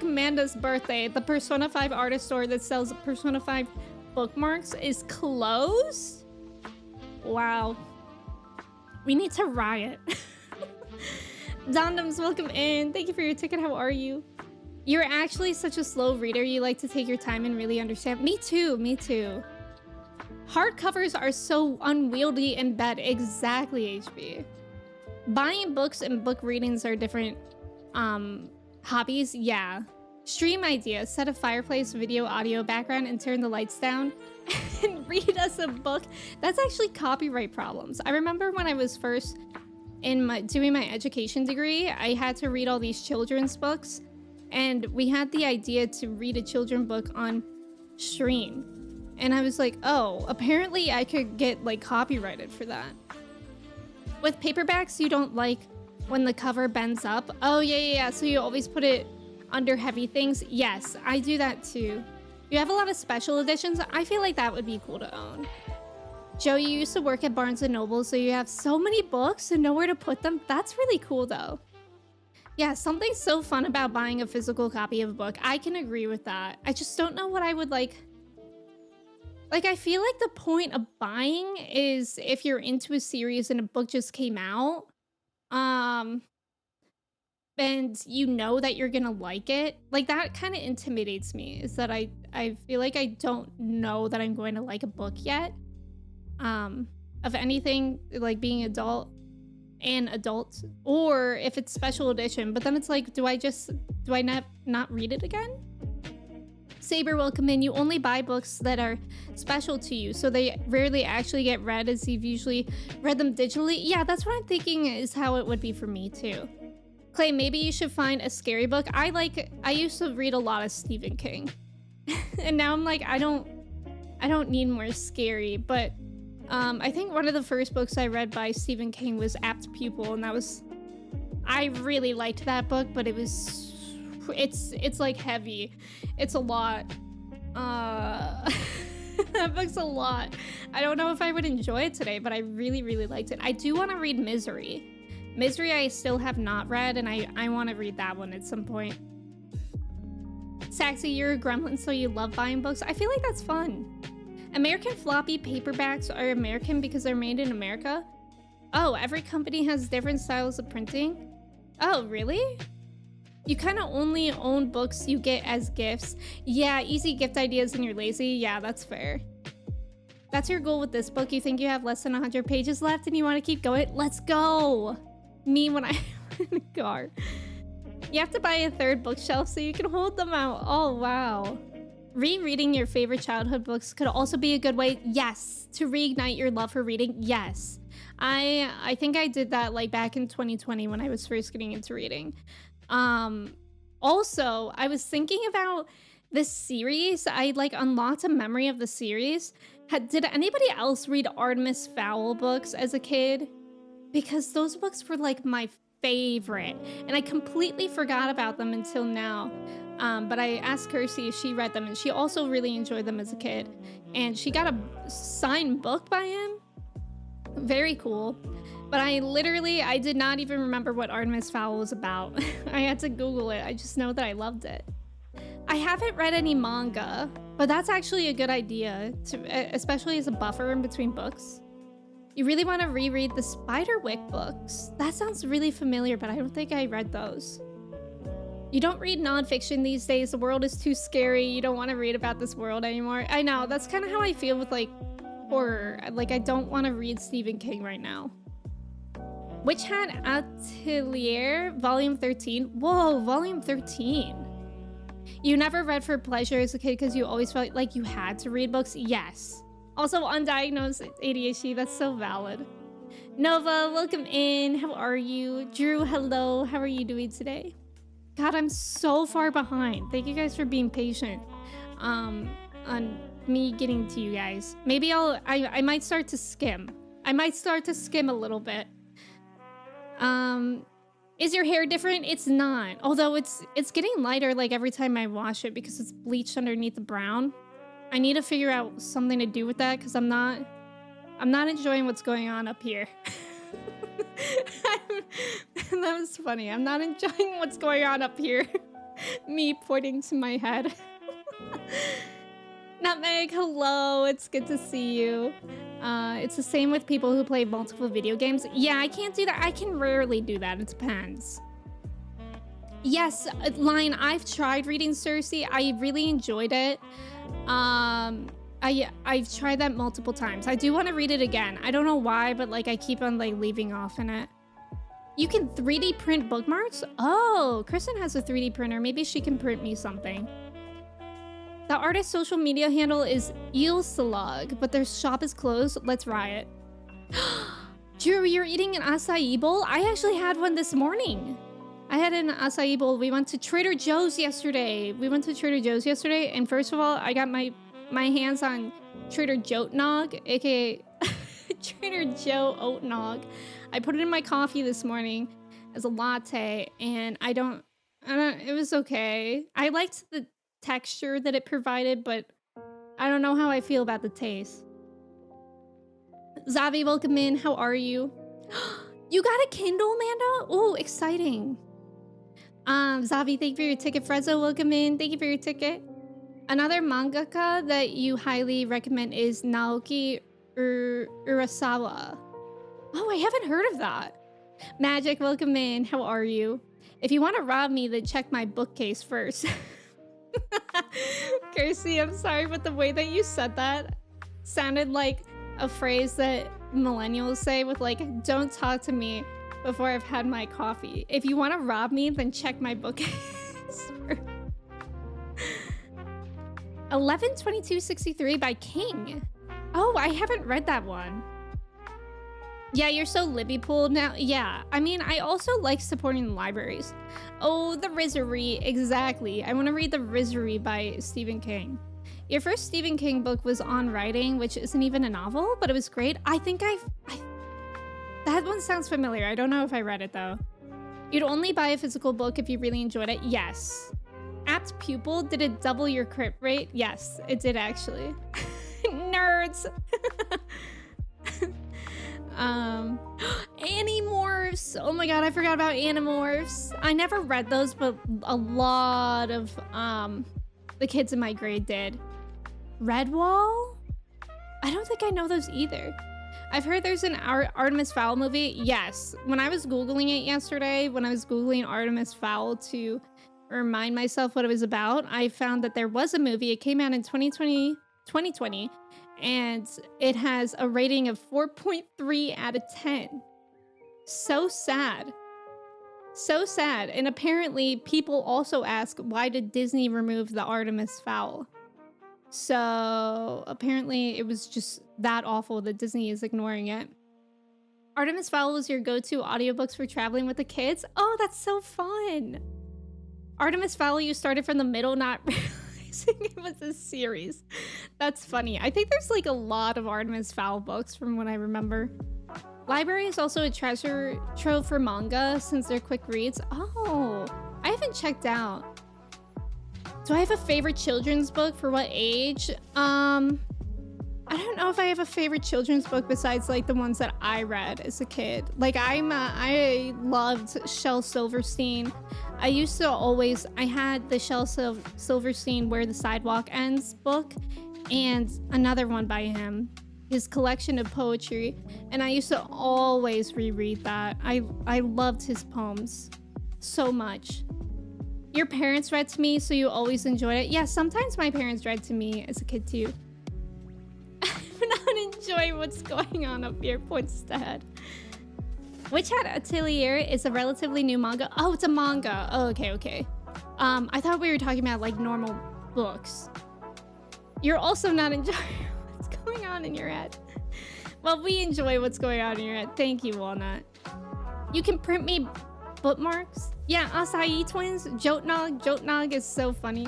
Manda's birthday, the Persona 5 artist store that sells Persona 5 bookmarks is closed? Wow. We need to riot. Dondoms, welcome in. Thank you for your ticket. How are you? You're actually such a slow reader. You like to take your time and really understand. Me too. Hardcovers are so unwieldy in bed. Exactly, HB. Buying books and book readings are different hobbies. Yeah. Stream idea. Set a fireplace, video, audio background, and turn the lights down and read us a book. That's actually copyright problems. I remember when I was first doing my education degree, I had to read all these children's books, and we had the idea to read a children's book on stream. And I was like, oh, apparently I could get like copyrighted for that. With paperbacks, you don't like when the cover bends up. Oh, yeah. So you always put it under heavy things. Yes, I do that too. You have a lot of special editions. I feel like that would be cool to own. Joe, you used to work at Barnes & Noble, so you have so many books and nowhere to put them. That's really cool though. Yeah, something so fun about buying a physical copy of a book. I can agree with that. I just don't know what I would like. Like, I feel like the point of buying is if you're into a series and a book just came out, and you know that you're gonna like it. Like, that kind of intimidates me, is that I feel like I don't know that I'm going to like a book yet. Of anything, like being adult, or if it's special edition, but then it's like, do I not read it again? Saber, welcome in. You only buy books that are special to you, so they rarely actually get read, as you've usually read them digitally. Yeah, that's what I'm thinking is how it would be for me too. Clay, maybe you should find a scary book. I used to read a lot of Stephen King. And now I'm like, I don't need more scary, but I think one of the first books I read by Stephen King was Apt Pupil, and I really liked that book, but it's like heavy. It's a lot. That book's a lot. I don't know if I would enjoy it today, but I really, really liked it. I do want to read Misery. Misery I still have not read, and I want to read that one at some point. Saxy, you're a gremlin, so you love buying books. I feel like that's fun. American floppy paperbacks are American because they're made in America. Oh, every company has different styles of printing. Oh, really? You kind of only own books you get as gifts. Yeah, easy gift ideas and you're lazy. Yeah, that's fair. That's your goal with this book. You think you have less than 100 pages left and you want to keep going? Let's go. Me when I'm in the car. You have to buy a third bookshelf so you can hold them out. Oh, wow. Rereading your favorite childhood books could also be a good way, yes, to reignite your love for reading. Yes. I think I did that like back in 2020 when I was first getting into reading. Also, I was thinking about this series. I like unlocked a memory of the series. Did anybody else read Artemis Fowl books as a kid? Because those books were like my favorite, and I completely forgot about them until now. But I asked Kirsty if she read them, and she also really enjoyed them as a kid. And she got a signed book by him. Very cool. But I did not even remember what Artemis Fowl was about. I had to Google it. I just know that I loved it. I haven't read any manga, but that's actually a good idea, especially as a buffer in between books. You really want to reread the Spiderwick books. That sounds really familiar, but I don't think I read those. You don't read nonfiction these days. The world is too scary. You don't want to read about this world anymore. I know. That's kind of how I feel with like horror. Like, I don't want to read Stephen King right now. Witch Hat Atelier, Volume 13. Whoa, Volume 13. You never read for pleasure as a kid because you always felt like you had to read books? Yes. Also, undiagnosed ADHD, that's so valid. Nova, welcome in. How are you? Drew, hello. How are you doing today? God, I'm so far behind. Thank you guys for being patient on me getting to you guys. Maybe I might start to skim. I might start to skim a little bit. Is your hair different? It's not. Although it's getting lighter like every time I wash it because it's bleached underneath the brown. I need to figure out something to do with that because I'm not enjoying what's going on up here. That was funny. I'm not enjoying what's going on up here. Me pointing to my head. Nutmeg, hello. It's good to see you. It's the same with people who play multiple video games. Yeah, I can't do that. I can rarely do that. It depends. Yes, Line, I've tried reading Cersei. I really enjoyed it. I've tried that multiple times. I do want to read it again. I don't know why, but like I keep on like leaving off in it. You can 3D print bookmarks? Oh, Kristen has a 3D printer. Maybe she can print me something. The artist's social media handle is Eelsalog, but their shop is closed. Let's riot. Drew, you're eating an acai bowl? I actually had one this morning. I had an acai bowl. We went to Trader Joe's yesterday. And first of all, I got my hands on Trader Joe Nog, aka Trader Joe Oat Nog. I put it in my coffee this morning as a latte, and I don't, it was okay. I liked the texture that it provided, but I don't know how I feel about the taste. Zavi, welcome in. How are you? You got a Kindle, Amanda? Oh, exciting. Zavi, thank you for your ticket. Frezzo, welcome in. Thank you for your ticket. Another mangaka that you highly recommend is Naoki Urasawa. Oh, I haven't heard of that. Magic, welcome in. How are you? If you want to rob me, then check my bookcase first. Kirsty, I'm sorry, but the way that you said that sounded like a phrase that millennials say with like, don't talk to me before I've had my coffee. If you want to rob me, then check my bookcase. 11/22/63 by King. Oh, I haven't read that one. Yeah, you're so Libby pooled now. Yeah, I mean, I also like supporting the libraries. Oh, The Risery, exactly. I want to read The Risery by Stephen King. Your first Stephen King book was On Writing, which isn't even a novel, but it was great. I think that one sounds familiar. I don't know if I read it though. You'd only buy a physical book if you really enjoyed it. Yes. Apt Pupil, did it double your crit rate? Yes, it did actually. Nerds. Animorphs. Oh my god, I forgot about Animorphs. I never read those, but a lot of the kids in my grade did. Redwall? I don't think I know those either. I've heard there's an Artemis Fowl movie. Yes. When I was Googling it yesterday, when I was Googling Artemis Fowl to remind myself what it was about, I found that there was a movie. It came out in 2020, and it has a rating of 4.3 out of 10. So sad. So sad. And apparently people also ask, why did Disney remove the Artemis Fowl? So apparently it was just that awful that Disney is ignoring it. Artemis Fowl was your go-to audiobooks for traveling with the kids? Oh, that's so fun. Artemis Fowl, you started from the middle, not realizing it was a series. That's funny. I think there's like a lot of Artemis Fowl books from what I remember. Library is also a treasure trove for manga since they're quick reads. Oh, I haven't checked out. Do I have a favorite children's book? For what age? I don't know if I have a favorite children's book besides like the ones that I read as a kid. Like I loved Shel Silverstein. I had the Shel Silverstein Where the Sidewalk Ends book and another one by him, his collection of poetry. And I used to always reread that. I loved his poems so much. Your parents read to me, so you always enjoyed it. Yeah, sometimes my parents read to me as a kid too. I'm not enjoying what's going on up here, points to head. Witch Hat Atelier is a relatively new manga. Oh, it's a manga. Oh, okay. I thought we were talking about like normal books. You're also not enjoying what's going on in your head. Well, we enjoy what's going on in your head. Thank you, Walnut. You can print me bookmarks. Yeah, Acai Twins. Jotnog. Jotnog is so funny.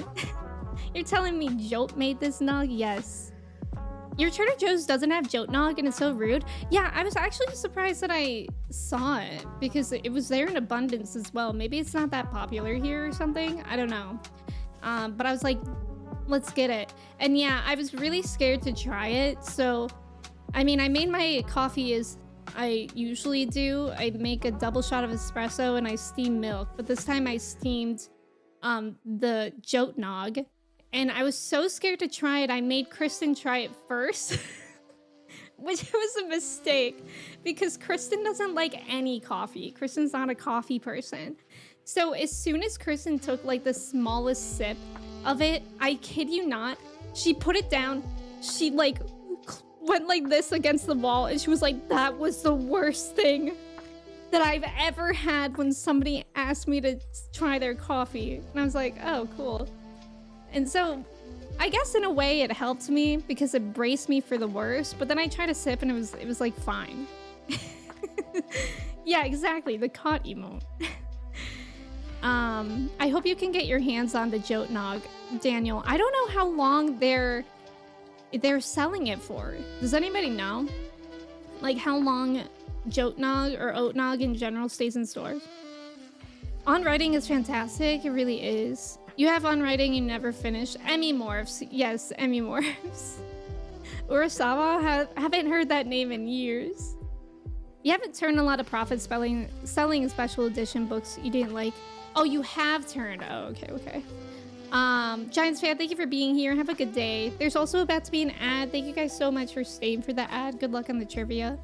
You're telling me Jote made this nog? Yes. Your Trader Joe's doesn't have Jotnog and it's so rude. Yeah, I was actually surprised that I saw it because it was there in abundance as well. Maybe it's not that popular here or something. I don't know. But I was like, let's get it. And yeah, I was really scared to try it. So, I mean, I made my coffee as I usually do. I make a double shot of espresso and I steam milk. But this time I steamed the Jotnog. And I was so scared to try it, I made Kristen try it first. Which was a mistake because Kristen doesn't like any coffee. Kristen's not a coffee person. So as soon as Kristen took like the smallest sip of it, I kid you not, she put it down she like went like this against the wall and she was like, that was the worst thing that I've ever had when somebody asked me to try their coffee. And I was like, oh, cool. And so I guess in a way it helped me because it braced me for the worst, but then I tried to sip and it was like fine. Yeah, exactly, the caught emote. I hope you can get your hands on the Jotnog, Daniel. I don't know how long they're selling it for. Does anybody know? Like how long Jotnog or Oatnog in general stays in stores? On writing is fantastic, it really is. You have on writing you never finish. Emmy Morphs, yes, Emmy Morphs. Urasawa, haven't heard that name in years. You haven't turned a lot of profit selling special edition books you didn't like. Oh, you have turned. Oh, okay. Giants fan, thank you for being here. Have a good day. There's also about to be an ad. Thank you guys so much for staying for the ad. Good luck on the trivia.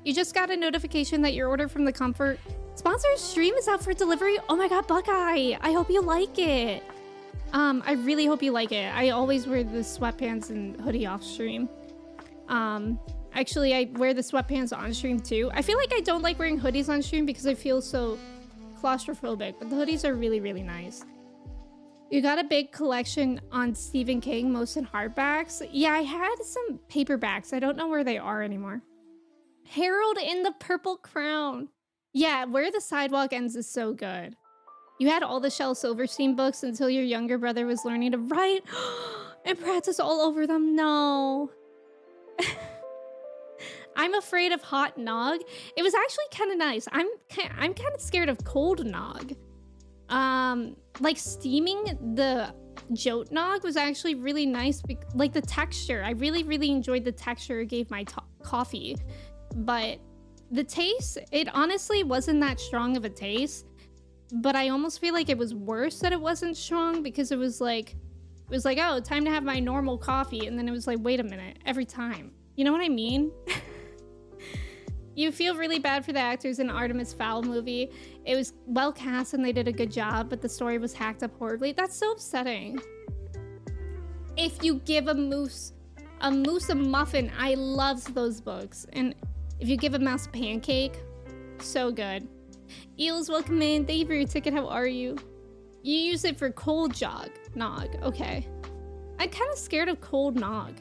You just got a notification that your order from the Comfort Sponsored stream is out for delivery. Oh my god, Buckeye! I hope you like it. I really hope you like it. I always wear the sweatpants and hoodie off stream. Actually, I wear the sweatpants on stream too. I feel like I don't like wearing hoodies on stream because I feel so claustrophobic, but the hoodies are really, really nice. You got a big collection on Stephen King, most in hardbacks. Yeah, I had some paperbacks. I don't know where they are anymore. Harold in the Purple Crown. Yeah, Where the Sidewalk Ends is so good. You had all the Shel Silverstein books until your younger brother was learning to write and practice all over them. No. I'm afraid of hot nog. It was actually kind of nice. I'm kind of scared of cold nog. Like steaming the Jote nog was actually really nice. Like the texture, I really, really enjoyed the texture it gave my coffee. But the taste, it honestly wasn't that strong of a taste. But I almost feel like it was worse that it wasn't strong because it was like, oh, time to have my normal coffee. And then it was like, wait a minute, every time. You know what I mean? You feel really bad for the actors in Artemis Fowl movie. It was well cast and they did a good job, but the story was hacked up horribly. That's so upsetting. If you give a moose a muffin, I loved those books. And if you give a mouse a pancake, so good. Eels, welcome in. Thank you for your ticket. How are you? You use it for cold nog. Okay. I'm kind of scared of cold nog.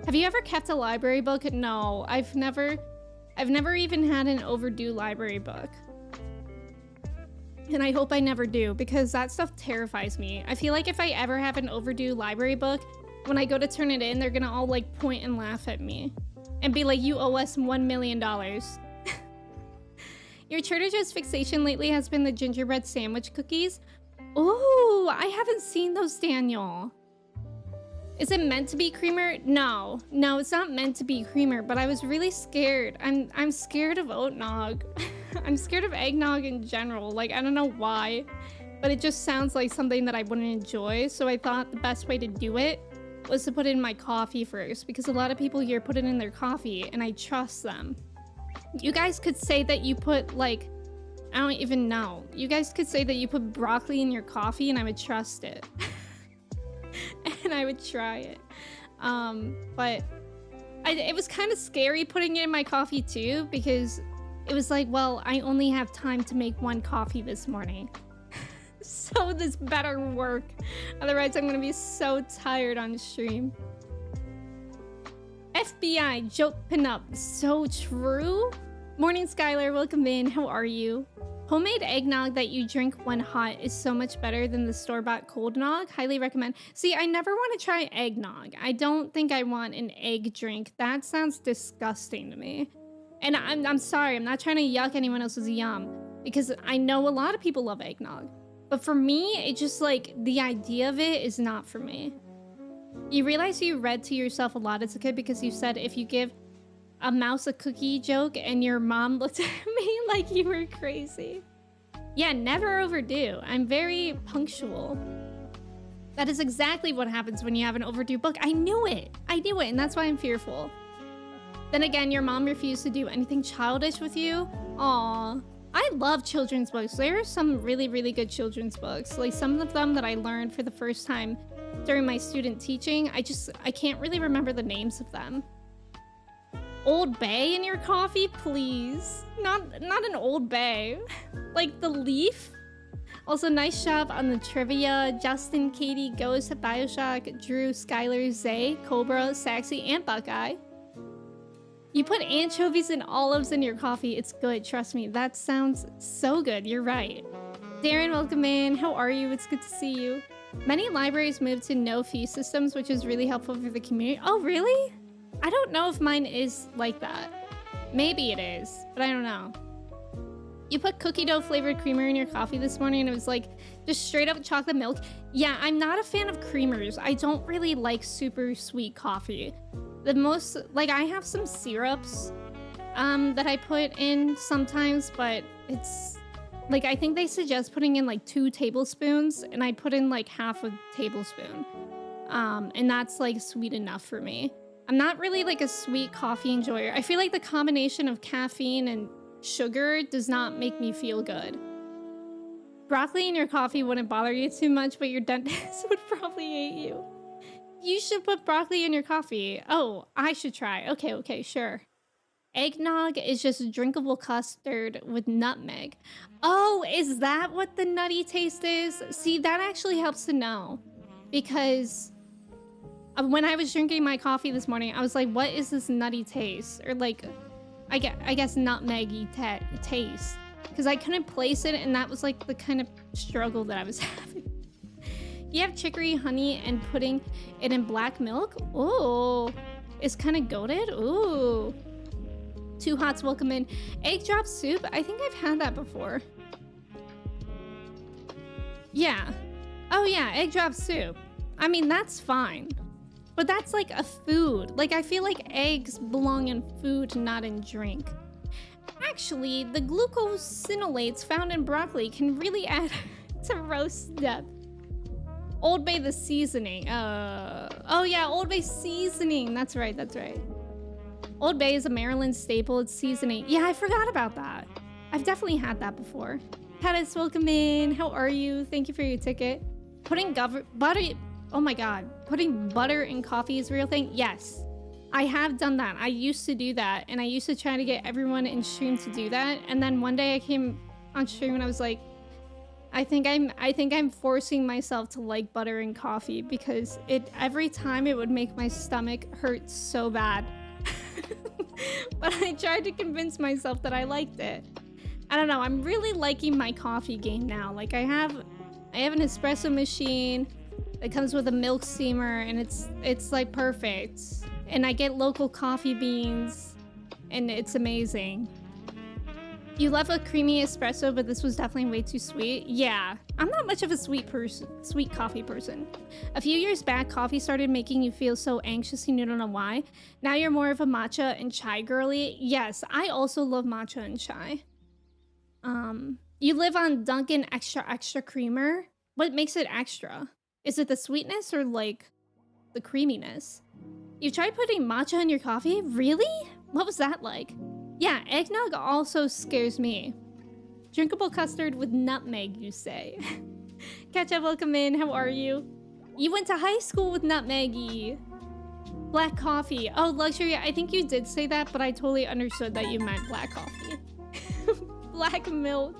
Have you ever kept a library book? No, I've never even had an overdue library book. And I hope I never do because that stuff terrifies me. I feel like if I ever have an overdue library book, when I go to turn it in, they're gonna all like point and laugh at me and be like, you owe us $1 million. Your Trader Joe's fixation lately has been the gingerbread sandwich cookies. Ooh, I haven't seen those, Daniel. Is it meant to be creamer? No, it's not meant to be creamer, but I was really scared. I'm scared of oat nog. I'm scared of eggnog in general. Like, I don't know why, but it just sounds like something that I wouldn't enjoy. So I thought the best way to do it was to put it in my coffee first because a lot of people here put it in their coffee and I trust them. You guys could say that you put like, I don't even know. You guys could say that you put broccoli in your coffee and I would trust it. And I would try it. But it was kind of scary putting it in my coffee too because it was like, well, I only have time to make one coffee this morning. So this better work. Otherwise, I'm gonna be so tired on stream. FBI, joke pinup. So true. Morning, Skylar. Welcome in. How are you? Homemade eggnog that you drink when hot is so much better than the store-bought cold nog. Highly recommend. See, I never want to try eggnog. I don't think I want an egg drink. That sounds disgusting to me. And I'm sorry, I'm not trying to yuck anyone else's yum because I know a lot of people love eggnog. But for me, it just like the idea of it is not for me. You realize you read to yourself a lot as a kid because you said if you give a mouse a cookie joke and your mom looked at me like you were crazy. Yeah, never overdue. I'm very punctual. That is exactly what happens when you have an overdue book. I knew it, and that's why I'm fearful. Then again, your mom refused to do anything childish with you. Aw, I love children's books. There are some really, really good children's books. Like some of them that I learned for the first time during my student teaching. I can't really remember the names of them. Old Bay in your coffee, please. Not an Old Bay. Like the leaf. Also, nice job on the trivia. Justin, Katie, Ghost, Bioshock, Drew, Skylar, Zay, Cobra, Saxy, and Buckeye. You put anchovies and olives in your coffee. It's good, trust me. That sounds so good. You're right. Darren, welcome in. How are you? It's good to see you. Many libraries moved to no fee systems, which is really helpful for the community. Oh, really? I don't know if mine is like that. Maybe it is, but I don't know. You put cookie dough flavored creamer in your coffee this morning and it was like just straight up chocolate milk. Yeah, I'm not a fan of creamers. I don't really like super sweet coffee. The most, like, I have some syrups that I put in sometimes, but it's like, I think they suggest putting in like 2 tablespoons and I put in like half a tablespoon. And that's like sweet enough for me. I'm not really like a sweet coffee enjoyer. I feel like the combination of caffeine and sugar does not make me feel good. Broccoli in your coffee wouldn't bother you too much, but your dentist would probably hate you. You should put broccoli in your coffee. Oh, I should try. Okay, sure. Eggnog is just drinkable custard with nutmeg. Oh, is that what the nutty taste is? See, that actually helps to know. Because when I was drinking my coffee this morning, I was like, what is this nutty taste? Or like, I guess nutmeggy taste. Because I couldn't place it, and that was like the kind of struggle that I was having. You have chicory, honey, and putting it in black milk? Oh, it's kind of goated? Ooh. Two Hots, welcome in. Egg drop soup? I think I've had that before. Yeah. Oh yeah, egg drop soup. I mean, that's fine. But that's like a food. Like, I feel like eggs belong in food, not in drink. Actually, the glucosinolates found in broccoli can really add to roast depth. Old Bay the seasoning. Oh yeah, Old Bay seasoning. That's right. Old Bay is a Maryland staple. It's seasoning. Yeah, I forgot about that. I've definitely had that before. Pettis, welcome in. How are you? Thank you for your ticket. Putting butter. Oh my god. Putting butter in coffee is a real thing? Yes. I have done that. I used to do that, and I used to try to get everyone in stream to do that. And then one day I came on stream and I was like, I think I'm forcing myself to like butter in coffee because every time it would make my stomach hurt so bad. But I tried to convince myself that I liked it. I don't know. I'm really liking my coffee game now. Like I have an espresso machine that comes with a milk steamer, and it's like perfect. And I get local coffee beans, and it's amazing. You love a creamy espresso, but this was definitely way too sweet. Yeah, I'm not much of a sweet coffee person. A few years back, coffee started making you feel so anxious and you don't know why. Now you're more of a matcha and chai girly. Yes, I also love matcha and chai. You live on Dunkin' extra creamer. What makes it extra? Is it the sweetness or like the creaminess? You tried putting matcha in your coffee? Really? What was that like? Yeah, eggnog also scares me. Drinkable custard with nutmeg, you say. Ketchup, welcome in. How are you? You went to high school with nutmeggy. Black coffee. Oh, luxury. I think you did say that, but I totally understood that you meant black coffee. Black milk.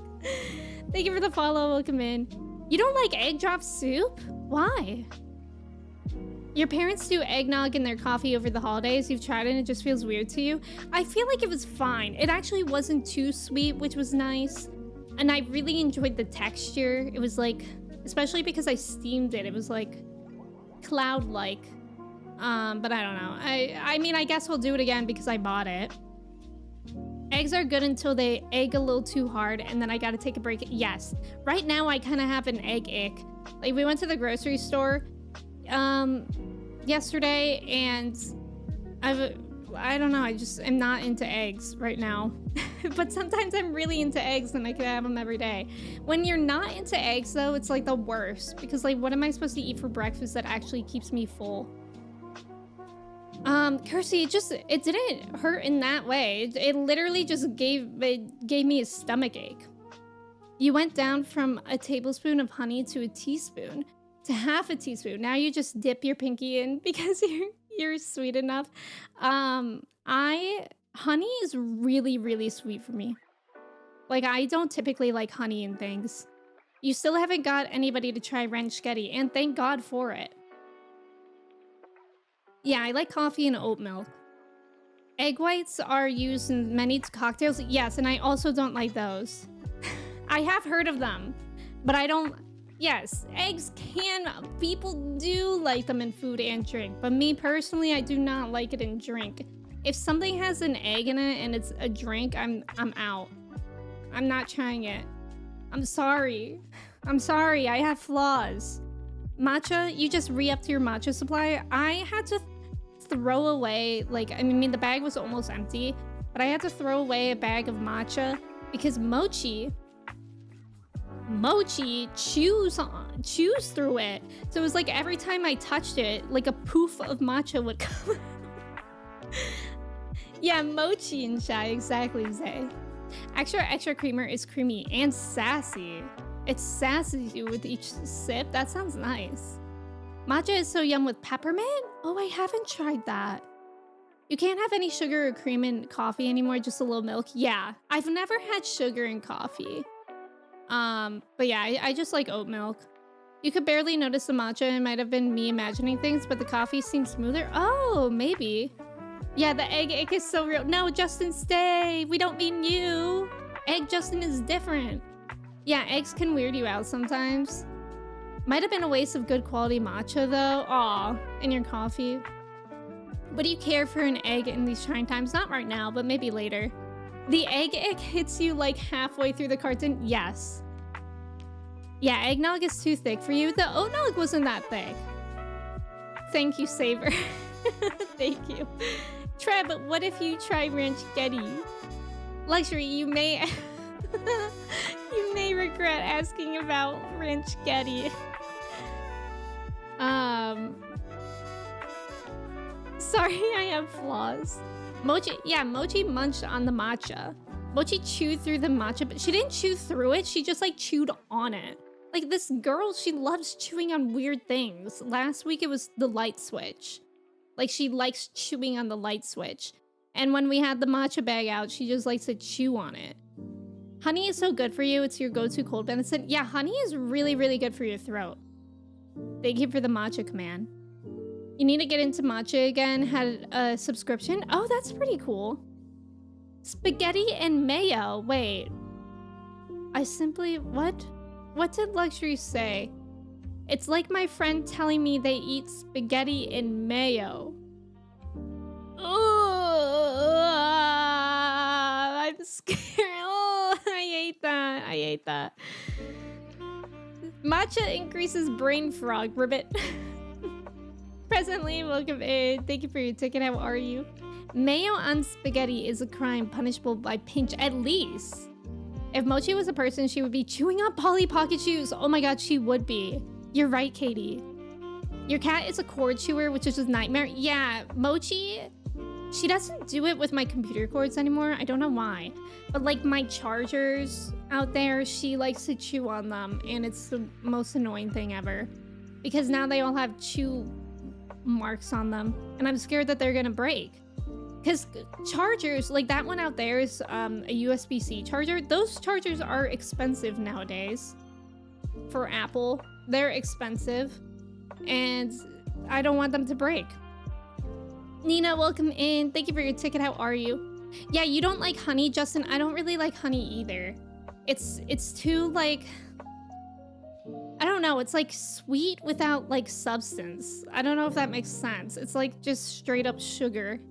Thank you for the follow. Welcome in. You don't like egg drop soup? Why? Your parents do eggnog in their coffee over the holidays. You've tried it and it just feels weird to you. I feel like it was fine. It actually wasn't too sweet, which was nice. And I really enjoyed the texture. It was like, especially because I steamed it, it was like cloud-like. But I don't know. I mean, I guess I'll do it again because I bought it. Eggs are good until they egg a little too hard, and then I gotta take a break. Yes. Right now, I kind of have an egg ick. Like, we went to the grocery store yesterday, and I don't know, I just am not into eggs right now. But sometimes I'm really into eggs and I can have them every day. When you're not into eggs though, it's like the worst, because like, what am I supposed to eat for breakfast that actually keeps me full? Kirsty, it didn't hurt in that way. It literally just gave me a stomach ache. You went down from a tablespoon of honey to a teaspoon. to half a teaspoon. Now you just dip your pinky in because you're sweet enough. I honey is really, really sweet for me. Like, I don't typically like honey in things. You still haven't got anybody to try ranchgetti, and thank God for it. Yeah, I like coffee and oat milk. Egg whites are used in many cocktails. Yes, and I also don't like those. I have heard of them, but I don't... Yes, eggs can... People do like them in food and drink, but me personally, I do not like it in drink. If something has an egg in it and it's a drink, I'm out. I'm not trying it. I'm sorry. I'm sorry, I have flaws. Matcha, you just re-upped your matcha supply. I had to throw away, like, I mean, the bag was almost empty, but I had to throw away a bag of matcha because Mochi chews through it. So it was like every time I touched it, like a poof of matcha would come out. Yeah, Mochi and chai, exactly, Zay. Extra creamer is creamy and sassy. It sasses you with each sip. That sounds nice. Matcha is so yum with peppermint? Oh, I haven't tried that. You can't have any sugar or cream in coffee anymore, just a little milk. Yeah, I've never had sugar in coffee. But yeah, I just like oat milk. You could barely notice the matcha. It might have been me imagining things, but the coffee seems smoother. Oh, maybe. Yeah, the egg ick is so real. No, Justin, stay. We don't mean you. Egg Justin is different. Yeah, eggs can weird you out sometimes. Might have been a waste of good quality matcha though. Aw, in your coffee. Would you care for an egg in these trying times? Not right now, but maybe later. The egg ick hits you like halfway through the carton? Yes. Yeah, eggnog is too thick for you. The oatnog wasn't that thick. Thank you, Saver. Thank you. Trev, what if you try ranchgetti? Luxury, you may... you may regret asking about ranchgetti. Sorry, I have flaws. Mochi munched on the matcha. Mochi chewed through the matcha, but she didn't chew through it. She just like chewed on it. Like this girl, she loves chewing on weird things. Last week it was the light switch. Like she likes chewing on the light switch. And when we had the matcha bag out, she just likes to chew on it. Honey is so good for you. It's your go-to cold medicine. Yeah, honey is really, really good for your throat. Thank you for the matcha command. You need to get into matcha again. Had a subscription. Oh, that's pretty cool. Spaghetti and mayo. Wait. What? What did Luxury say? It's like my friend telling me they eat spaghetti and mayo. I'm scared. Oh, I hate that. I hate that. Matcha increases brain fog. Ribbit. Presently, welcome in. Thank you for your ticket. How are you? Mayo on spaghetti is a crime punishable by pinch at least. If Mochi was a person, she would be chewing on Polly Pocket shoes. Oh my god, she would be. You're right, Katie. Your cat is a cord chewer, which is just nightmare. Yeah, Mochi, she doesn't do it with my computer cords anymore. I don't know why. But like my chargers out there, she likes to chew on them. And it's the most annoying thing ever. Because now they all have chew marks on them. And I'm scared that they're gonna break. Because chargers, like that one out there is a USB-C charger. Those chargers are expensive nowadays. For Apple, they're expensive. And I don't want them to break. Nina, welcome in. Thank you for your ticket. How are you? Yeah, you don't like honey, Justin. I don't really like honey either. It's too like... I don't know. It's like sweet without like substance. I don't know if that makes sense. It's like just straight up sugar.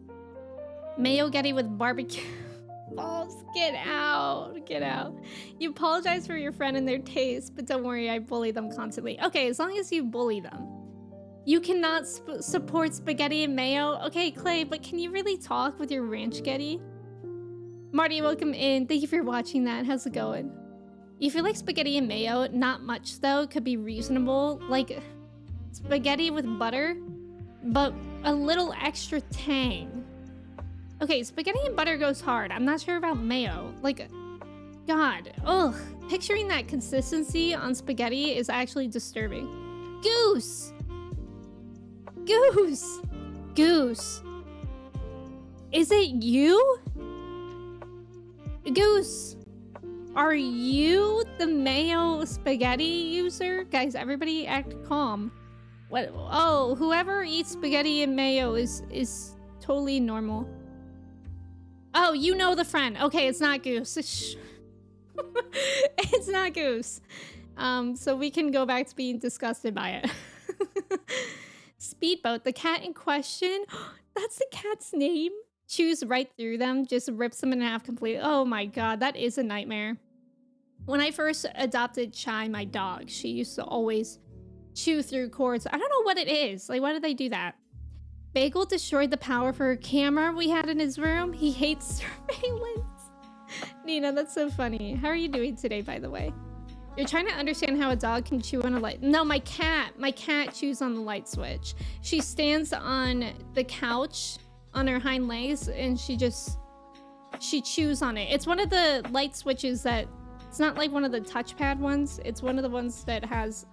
Mayo-getti with barbecue. Balls, get out. Get out. You apologize for your friend and their taste, but don't worry, I bully them constantly. Okay, as long as you bully them. You cannot support spaghetti and mayo. Okay, Clay, but can you really talk with your ranchgetti? Marty, welcome in. Thank you for watching that. How's it going? You feel like spaghetti and mayo? Not much, though. Could be reasonable. Like spaghetti with butter, but a little extra tang. Okay, spaghetti and butter goes hard. I'm not sure about mayo. Like, God. Ugh. Picturing that consistency on spaghetti is actually disturbing. Goose! Goose! Goose! Is it you? Goose! Are you the mayo spaghetti user? Guys, everybody act calm. What? Oh, whoever eats spaghetti and mayo is totally normal. Oh, you know the friend. Okay, it's not Goose. It's not Goose. So we can go back to being disgusted by it. Speedboat, the cat in question. That's the cat's name. Chews right through them, just rips them in half completely. Oh my god, that is a nightmare. When I first adopted Chai, my dog, she used to always chew through cords. I don't know what it is. Like, why did they do that? Bagel destroyed the power for a camera we had in his room. He hates surveillance. Nina, that's so funny. How are you doing today, by the way? You're trying to understand how a dog can chew on a light. No, my cat chews on the light switch. She stands on the couch on her hind legs and she chews on it. It's one of the light switches that, it's not like one of the touchpad ones. It's one of the ones that has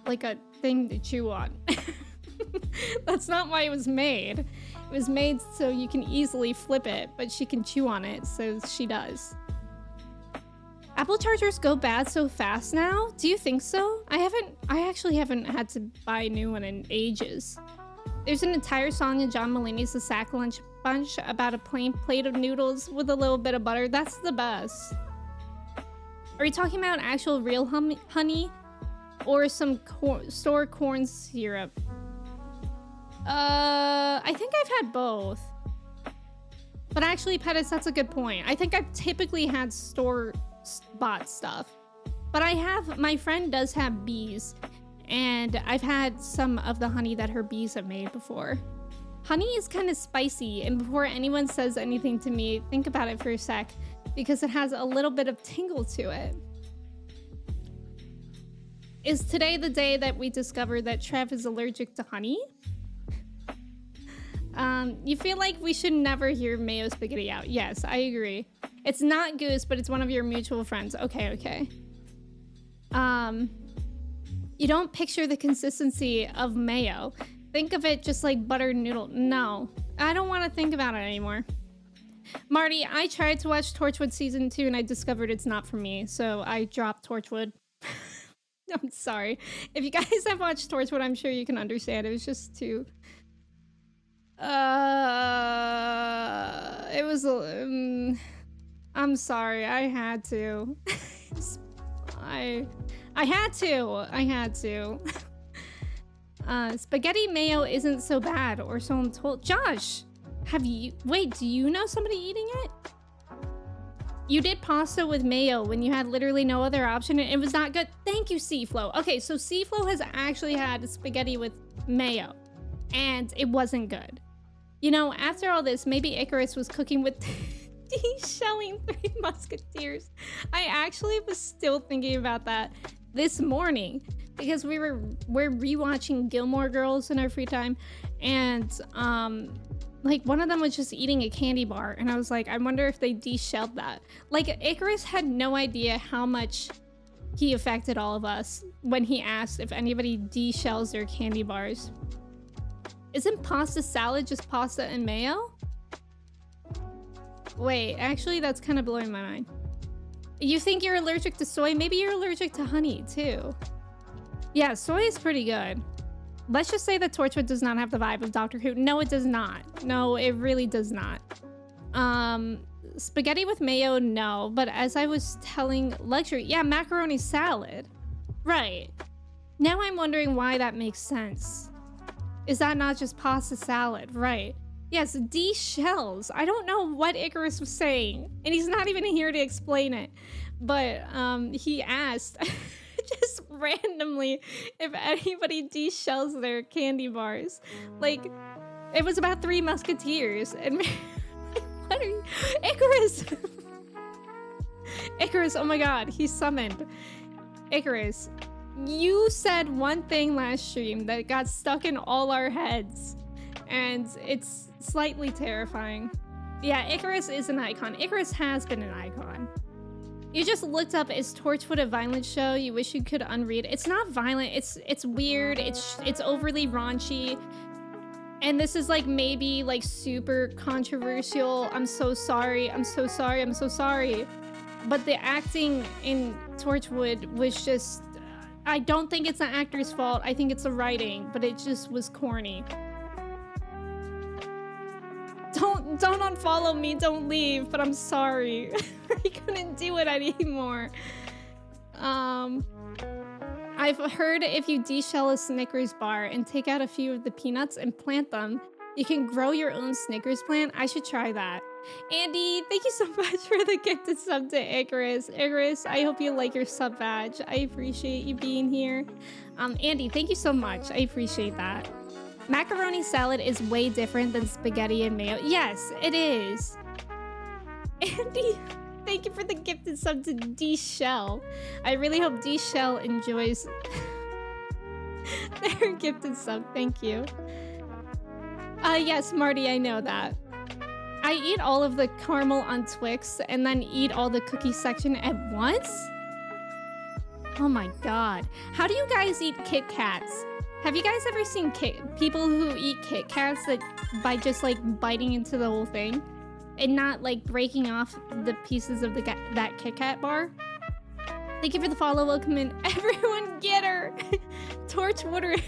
like a thing to chew on. That's not why it was made. It was made so you can easily flip it, but she can chew on it, so she does. Apple chargers go bad so fast now? Do you think so? I actually haven't had to buy a new one in ages. There's an entire song in John Mulaney's The Sack Lunch Bunch about a plain plate of noodles with a little bit of butter. That's the best. Are you talking about actual real honey or some store corn syrup? I think I've had both. But actually, Pettis, that's a good point. I think I've typically had store-bought stuff. But my friend does have bees. And I've had some of the honey that her bees have made before. Honey is kind of spicy. And before anyone says anything to me, think about it for a sec. Because it has a little bit of tingle to it. Is today the day that we discovered that Trev is allergic to honey? You feel like we should never hear mayo spaghetti out. Yes, I agree. It's not Goose, but it's one of your mutual friends. Okay. You don't picture the consistency of mayo. Think of it just like buttered noodle. No, I don't want to think about it anymore. Marty, I tried to watch Torchwood season 2 and I discovered it's not for me, so I dropped Torchwood. I'm sorry. If you guys have watched Torchwood, I'm sure you can understand. It was just too... it was... I'm sorry. I had to. I had to. Spaghetti mayo isn't so bad, or so I'm told. Josh, wait, do you know somebody eating it? You did pasta with mayo when you had literally no other option and it was not good. Thank you, Seaflow. Okay, so Seaflow has actually had spaghetti with mayo and it wasn't good. You know, after all this, maybe Icarus was cooking with de-shelling Three Musketeers. I actually was still thinking about that this morning because we're rewatching Gilmore Girls in our free time and like one of them was just eating a candy bar and I was like, I wonder if they de-shelled that. Like Icarus had no idea how much he affected all of us when he asked if anybody de-shells their candy bars. Isn't pasta salad just pasta and mayo? Wait, actually that's kind of blowing my mind. You think you're allergic to soy? Maybe you're allergic to honey too. Yeah, soy is pretty good. Let's just say that Torchwood does not have the vibe of Doctor Who. No, it does not. No, it really does not. Spaghetti with mayo, no. But as I was telling Luxury, yeah, macaroni salad. Right. Now I'm wondering why that makes sense. Is that not just pasta salad? Right. Yes, de-shells. I don't know what Icarus was saying. And he's not even here to explain it. But he asked... just randomly if anybody de-shells their candy bars. Like, it was about Three Musketeers. And what are you? Icarus! Icarus, oh my god, he's summoned. Icarus, you said one thing last stream that got stuck in all our heads. And it's slightly terrifying. Yeah, Icarus is an icon. Icarus has been an icon. You just looked up, is Torchwood a violent show? You wish you could unread. It's not violent. It's weird. It's overly raunchy. And this is like maybe like super controversial. I'm so sorry. I'm so sorry. I'm so sorry. But the acting in Torchwood was just, I don't think it's an actor's fault. I think it's the writing, but it just was corny. Don't unfollow me, don't leave, but I'm sorry. I couldn't do it anymore. I've heard if you deshell a Snickers bar and take out a few of the peanuts and plant them, you can grow your own Snickers plant. I should try that. Andy, thank you so much for the gifted sub to Icarus. Icarus, I hope you like your sub badge. I appreciate you being here. Andy, thank you so much. I appreciate that. Macaroni salad is way different than spaghetti and mayo. Yes, it is. Andy, thank you for the gifted sub to D-Shell. I really hope D-Shell enjoys their gifted sub. Thank you. Yes, Marty, I know that. I eat all of the caramel on Twix and then eat all the cookie section at once? Oh my god. How do you guys eat Kit Kats? Have you guys ever seen people who eat Kit Kats that by just like biting into the whole thing and not like breaking off the pieces of that Kit Kat bar? Thank you for the follow. Welcome in. Everyone get her. Torchwood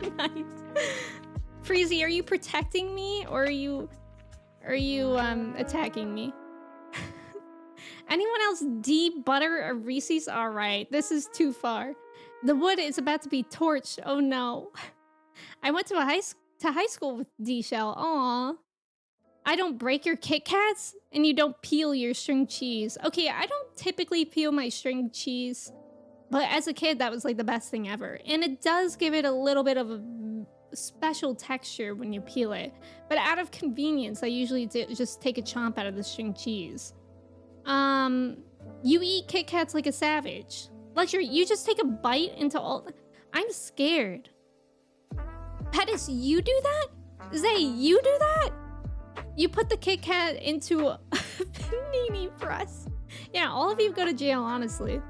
unite. Freezy, are you protecting me or are you attacking me? Anyone else de-butter a Reese's? All right, this is too far. The wood is about to be torched. Oh no. I went to high school with D-Shell. Aw. I don't break your Kit Kats and you don't peel your string cheese. Okay, I don't typically peel my string cheese, but as a kid, that was like the best thing ever. And it does give it a little bit of a special texture when you peel it. But out of convenience, I usually just take a chomp out of the string cheese. You eat Kit Kats like a savage. Luxury, you just take a bite into all... I'm scared. Pettis, you do that? Zay, you do that? You put the Kit Kat into a panini press. Yeah, all of you go to jail, honestly.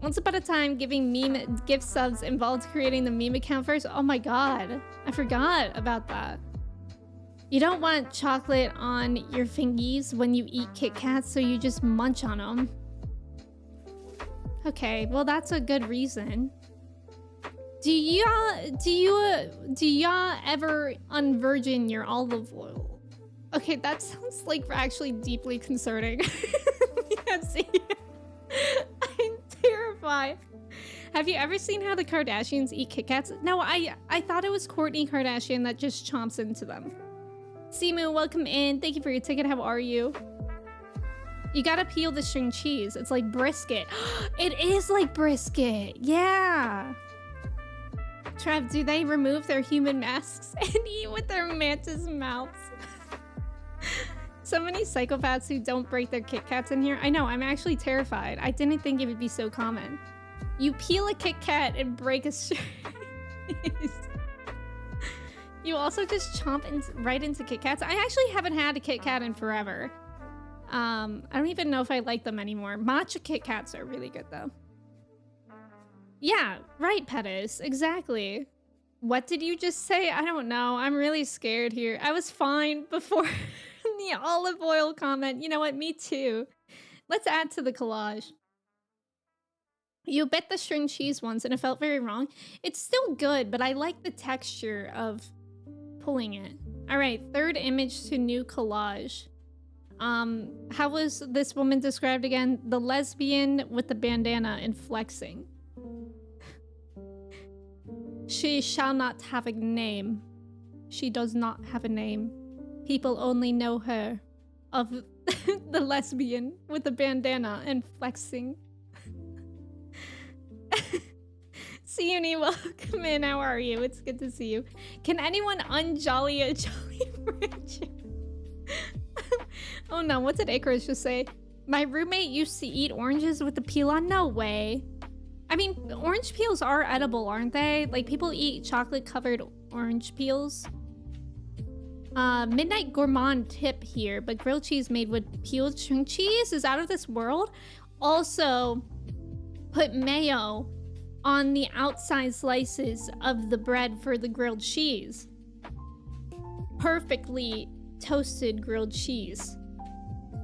Once upon a time, giving meme gift subs involved creating the meme account first. Oh my god, I forgot about that. You don't want chocolate on your fingies when you eat Kit Kats, so you just munch on them. Okay, well that's a good reason. Do y'all ever unvirgin your olive oil? Okay, that sounds like actually deeply concerning. Yeah, see, I'm terrified. Have you ever seen how the Kardashians eat Kit Kats? No, I thought it was Kourtney Kardashian that just chomps into them. Simu, welcome in. Thank you for your ticket. How are you? You gotta peel the string cheese. It's like brisket. It is like brisket. Yeah. Trev, do they remove their human masks and eat with their mantis mouths? So many psychopaths who don't break their Kit Kats in here. I know, I'm actually terrified. I didn't think it would be so common. You peel a Kit Kat and break a string. You also just chomp right into Kit Kats. I actually haven't had a Kit Kat in forever. I don't even know if I like them anymore. Matcha Kit Kats are really good though. Yeah, right, Pettis. Exactly. What did you just say? I don't know. I'm really scared here. I was fine before the olive oil comment. You know what? Me too. Let's add to the collage. You bit the string cheese once and it felt very wrong. It's still good, but I like the texture of pulling it. All right, third image to new collage. How was this woman described again? The lesbian with the bandana and flexing. She shall not have a name. She does not have a name. People only know her of the lesbian with the bandana and flexing. Siuni, welcome in. How are you? It's good to see you. Can anyone unjolly a Jolly Rancher? Oh no, what did Icarus just say? My roommate used to eat oranges with the peel on? No way. I mean, orange peels are edible, aren't they? Like, people eat chocolate-covered orange peels. Midnight Gourmand tip here, but grilled cheese made with peeled string cheese is out of this world. Also, put mayo on the outside slices of the bread for the grilled cheese. Perfectly toasted grilled cheese.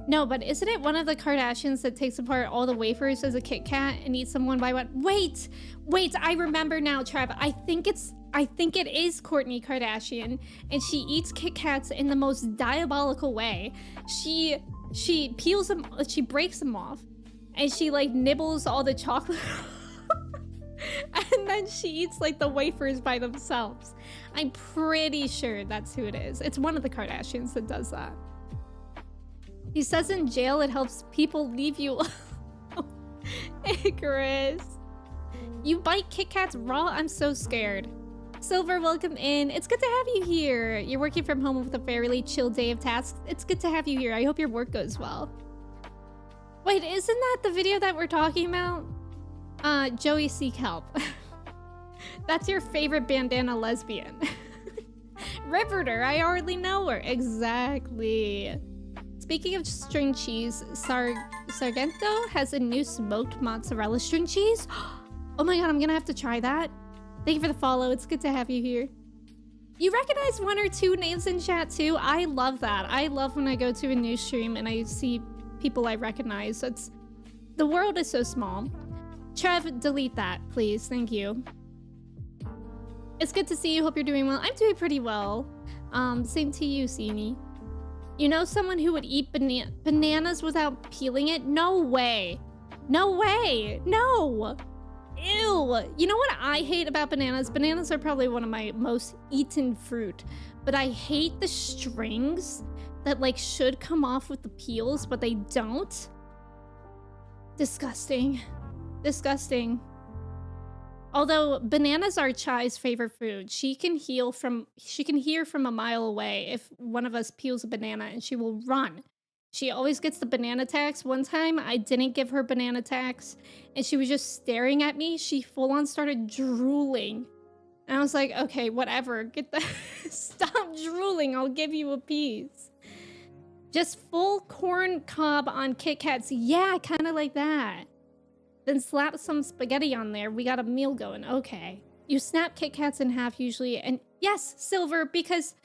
No, but isn't it one of the Kardashians that takes apart all the wafers as a Kit Kat and eats them one by one? Wait, I remember now, Trev. I think it is Kourtney Kardashian, and she eats Kit Kats in the most diabolical way. She peels them, she breaks them off, and she like nibbles all the chocolate. And then she eats like the wafers by themselves. I'm pretty sure that's who it is. It's one of the Kardashians that does that. He says in jail it helps people leave you alone. Icarus. You bite Kit Kats raw? I'm so scared. Silver, welcome in. It's good to have you here. You're working from home with a fairly chill day of tasks. It's good to have you here. I hope your work goes well. Wait, isn't that the video that we're talking about? Joey Seek Help. That's your favorite bandana lesbian. Riverter, I already know her. Exactly. Speaking of string cheese, Sargento has a new smoked mozzarella string cheese. Oh my god, I'm gonna have to try that. Thank you for the follow. It's good to have you here. You recognize one or two names in chat too. I love that. I love when I go to a new stream and I see people I recognize. The world is so small. Trev, delete that, please. Thank you. It's good to see you. Hope you're doing well. I'm doing pretty well. Same to you, Sini. You know someone who would eat bananas without peeling it? No way. No way. No. Ew. You know what I hate about bananas? Bananas are probably one of my most eaten fruit. But I hate the strings that like should come off with the peels, but they don't. Disgusting. Disgusting. Although bananas are Chai's favorite food. She can hear from a mile away if one of us peels a banana and she will run. She always gets the banana tax. One time I didn't give her banana tax and she was just staring at me. She full on started drooling. And I was like, okay, whatever. Get the stop drooling. I'll give you a piece. Just full corn cob on Kit Kats. Yeah, kind of like that. Then slap some spaghetti on there. We got a meal going. Okay. You snap Kit Kats in half usually. And yes, Silver, because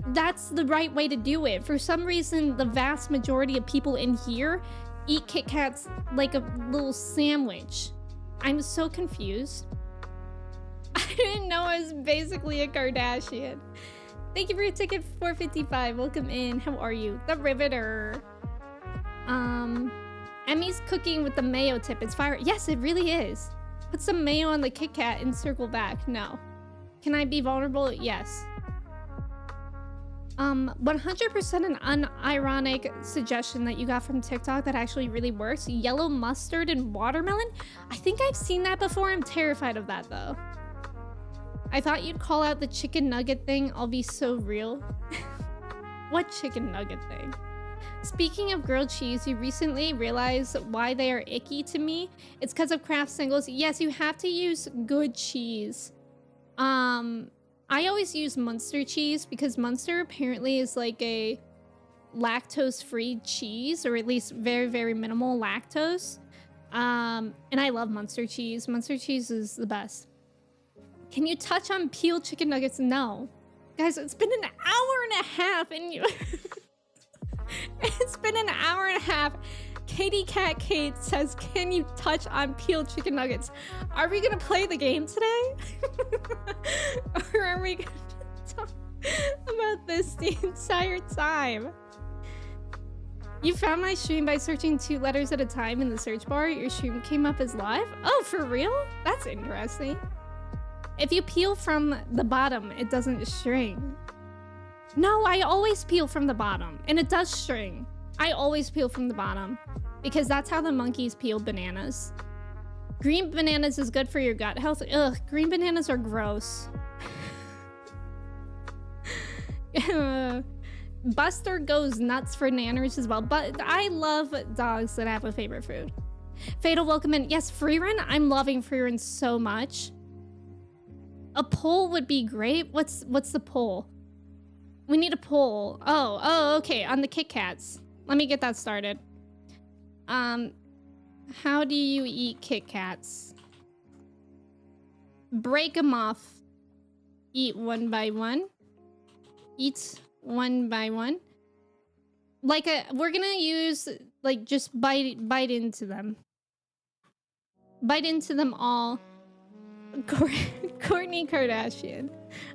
that's the right way to do it. For some reason, the vast majority of people in here eat Kit Kats like a little sandwich. I'm so confused. I didn't know I was basically a Kardashian. Thank you for your ticket, 455. Welcome in. How are you? The Riveter. Emmy's cooking with the mayo tip. It's fire. Yes, it really is. Put some mayo on the Kit Kat and circle back. No. Can I be vulnerable? Yes. 100% an unironic suggestion that you got from TikTok that actually really works. Yellow mustard and watermelon. I think I've seen that before. I'm terrified of that though. I thought you'd call out the chicken nugget thing. I'll be so real. What chicken nugget thing? Speaking of grilled cheese, you recently realized why they are icky to me. It's because of Kraft singles. Yes, you have to use good cheese. I always use Munster cheese because Munster apparently is like a lactose-free cheese, or at least very, very minimal lactose. And I love Munster cheese. Munster cheese is the best. Can you touch on peeled chicken nuggets? No. Guys, it's been an hour and a half and you... It's been an hour and a half. Katie Cat Kate says, can you touch on peeled chicken nuggets? Are we gonna play the game today? Or are we gonna talk about this the entire time? You found my stream by searching 2 letters at a time in the search bar. Your stream came up as live? Oh, for real? That's interesting. If you peel from the bottom, it doesn't string. No, I always peel from the bottom, and it does string. I always peel from the bottom, because that's how the monkeys peel bananas. Green bananas is good for your gut health. Ugh, green bananas are gross. Buster goes nuts for nanners as well, but I love dogs that have a favorite food. Fatal, welcome in. Yes, free run. I'm loving free run so much. A poll would be great. What's the poll? We need a poll. Oh, okay. On the Kit Kats. Let me get that started. How do you eat Kit Kats? Break them off. Eat one by one. Eat one by one. Like we're gonna use like just bite into them. Bite into them all. Kourtney Kardashian.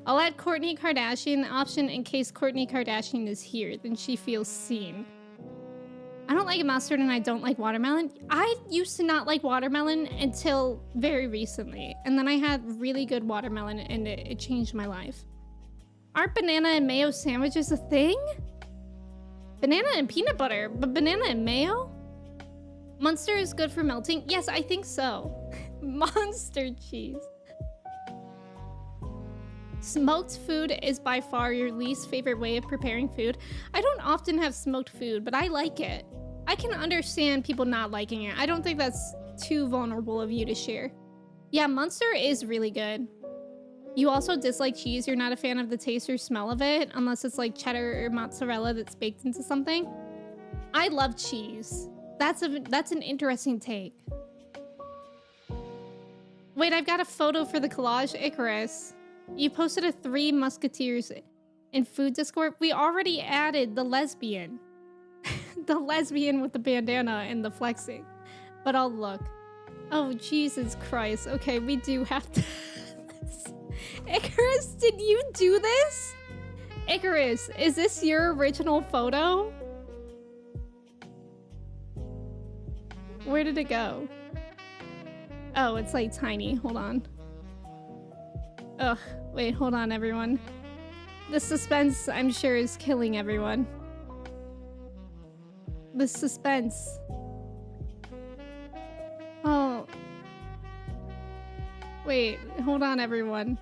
I'll add Kourtney Kardashian option in case Kourtney Kardashian is here, then she feels seen. I don't like mustard and I don't like watermelon. I used to not like watermelon until very recently. And then I had really good watermelon and it changed my life. Aren't banana and mayo sandwiches a thing? Banana and peanut butter, but banana and mayo? Munster is good for melting? Yes, I think so. Monster cheese. Smoked food is by far your least favorite way of preparing food. I don't often have smoked food, but I like it. I can understand people not liking it. I don't think that's too vulnerable of you to share. Yeah, Munster is really good. You also dislike cheese. You're not a fan of the taste or smell of it, unless it's like cheddar or mozzarella that's baked into something. I love cheese. That's an interesting take. Wait, I've got a photo for the collage, Icarus. You posted a 3 Musketeers in food Discord. We already added the lesbian. The lesbian with the bandana and the flexing. But I'll look. Oh, Jesus Christ. Okay, we do have to... Icarus, did you do this? Icarus, is this your original photo? Where did it go? Oh, it's like tiny. Hold on. Ugh, wait, hold on, everyone. The suspense, I'm sure, is killing everyone. The suspense. Oh. Wait, hold on, everyone.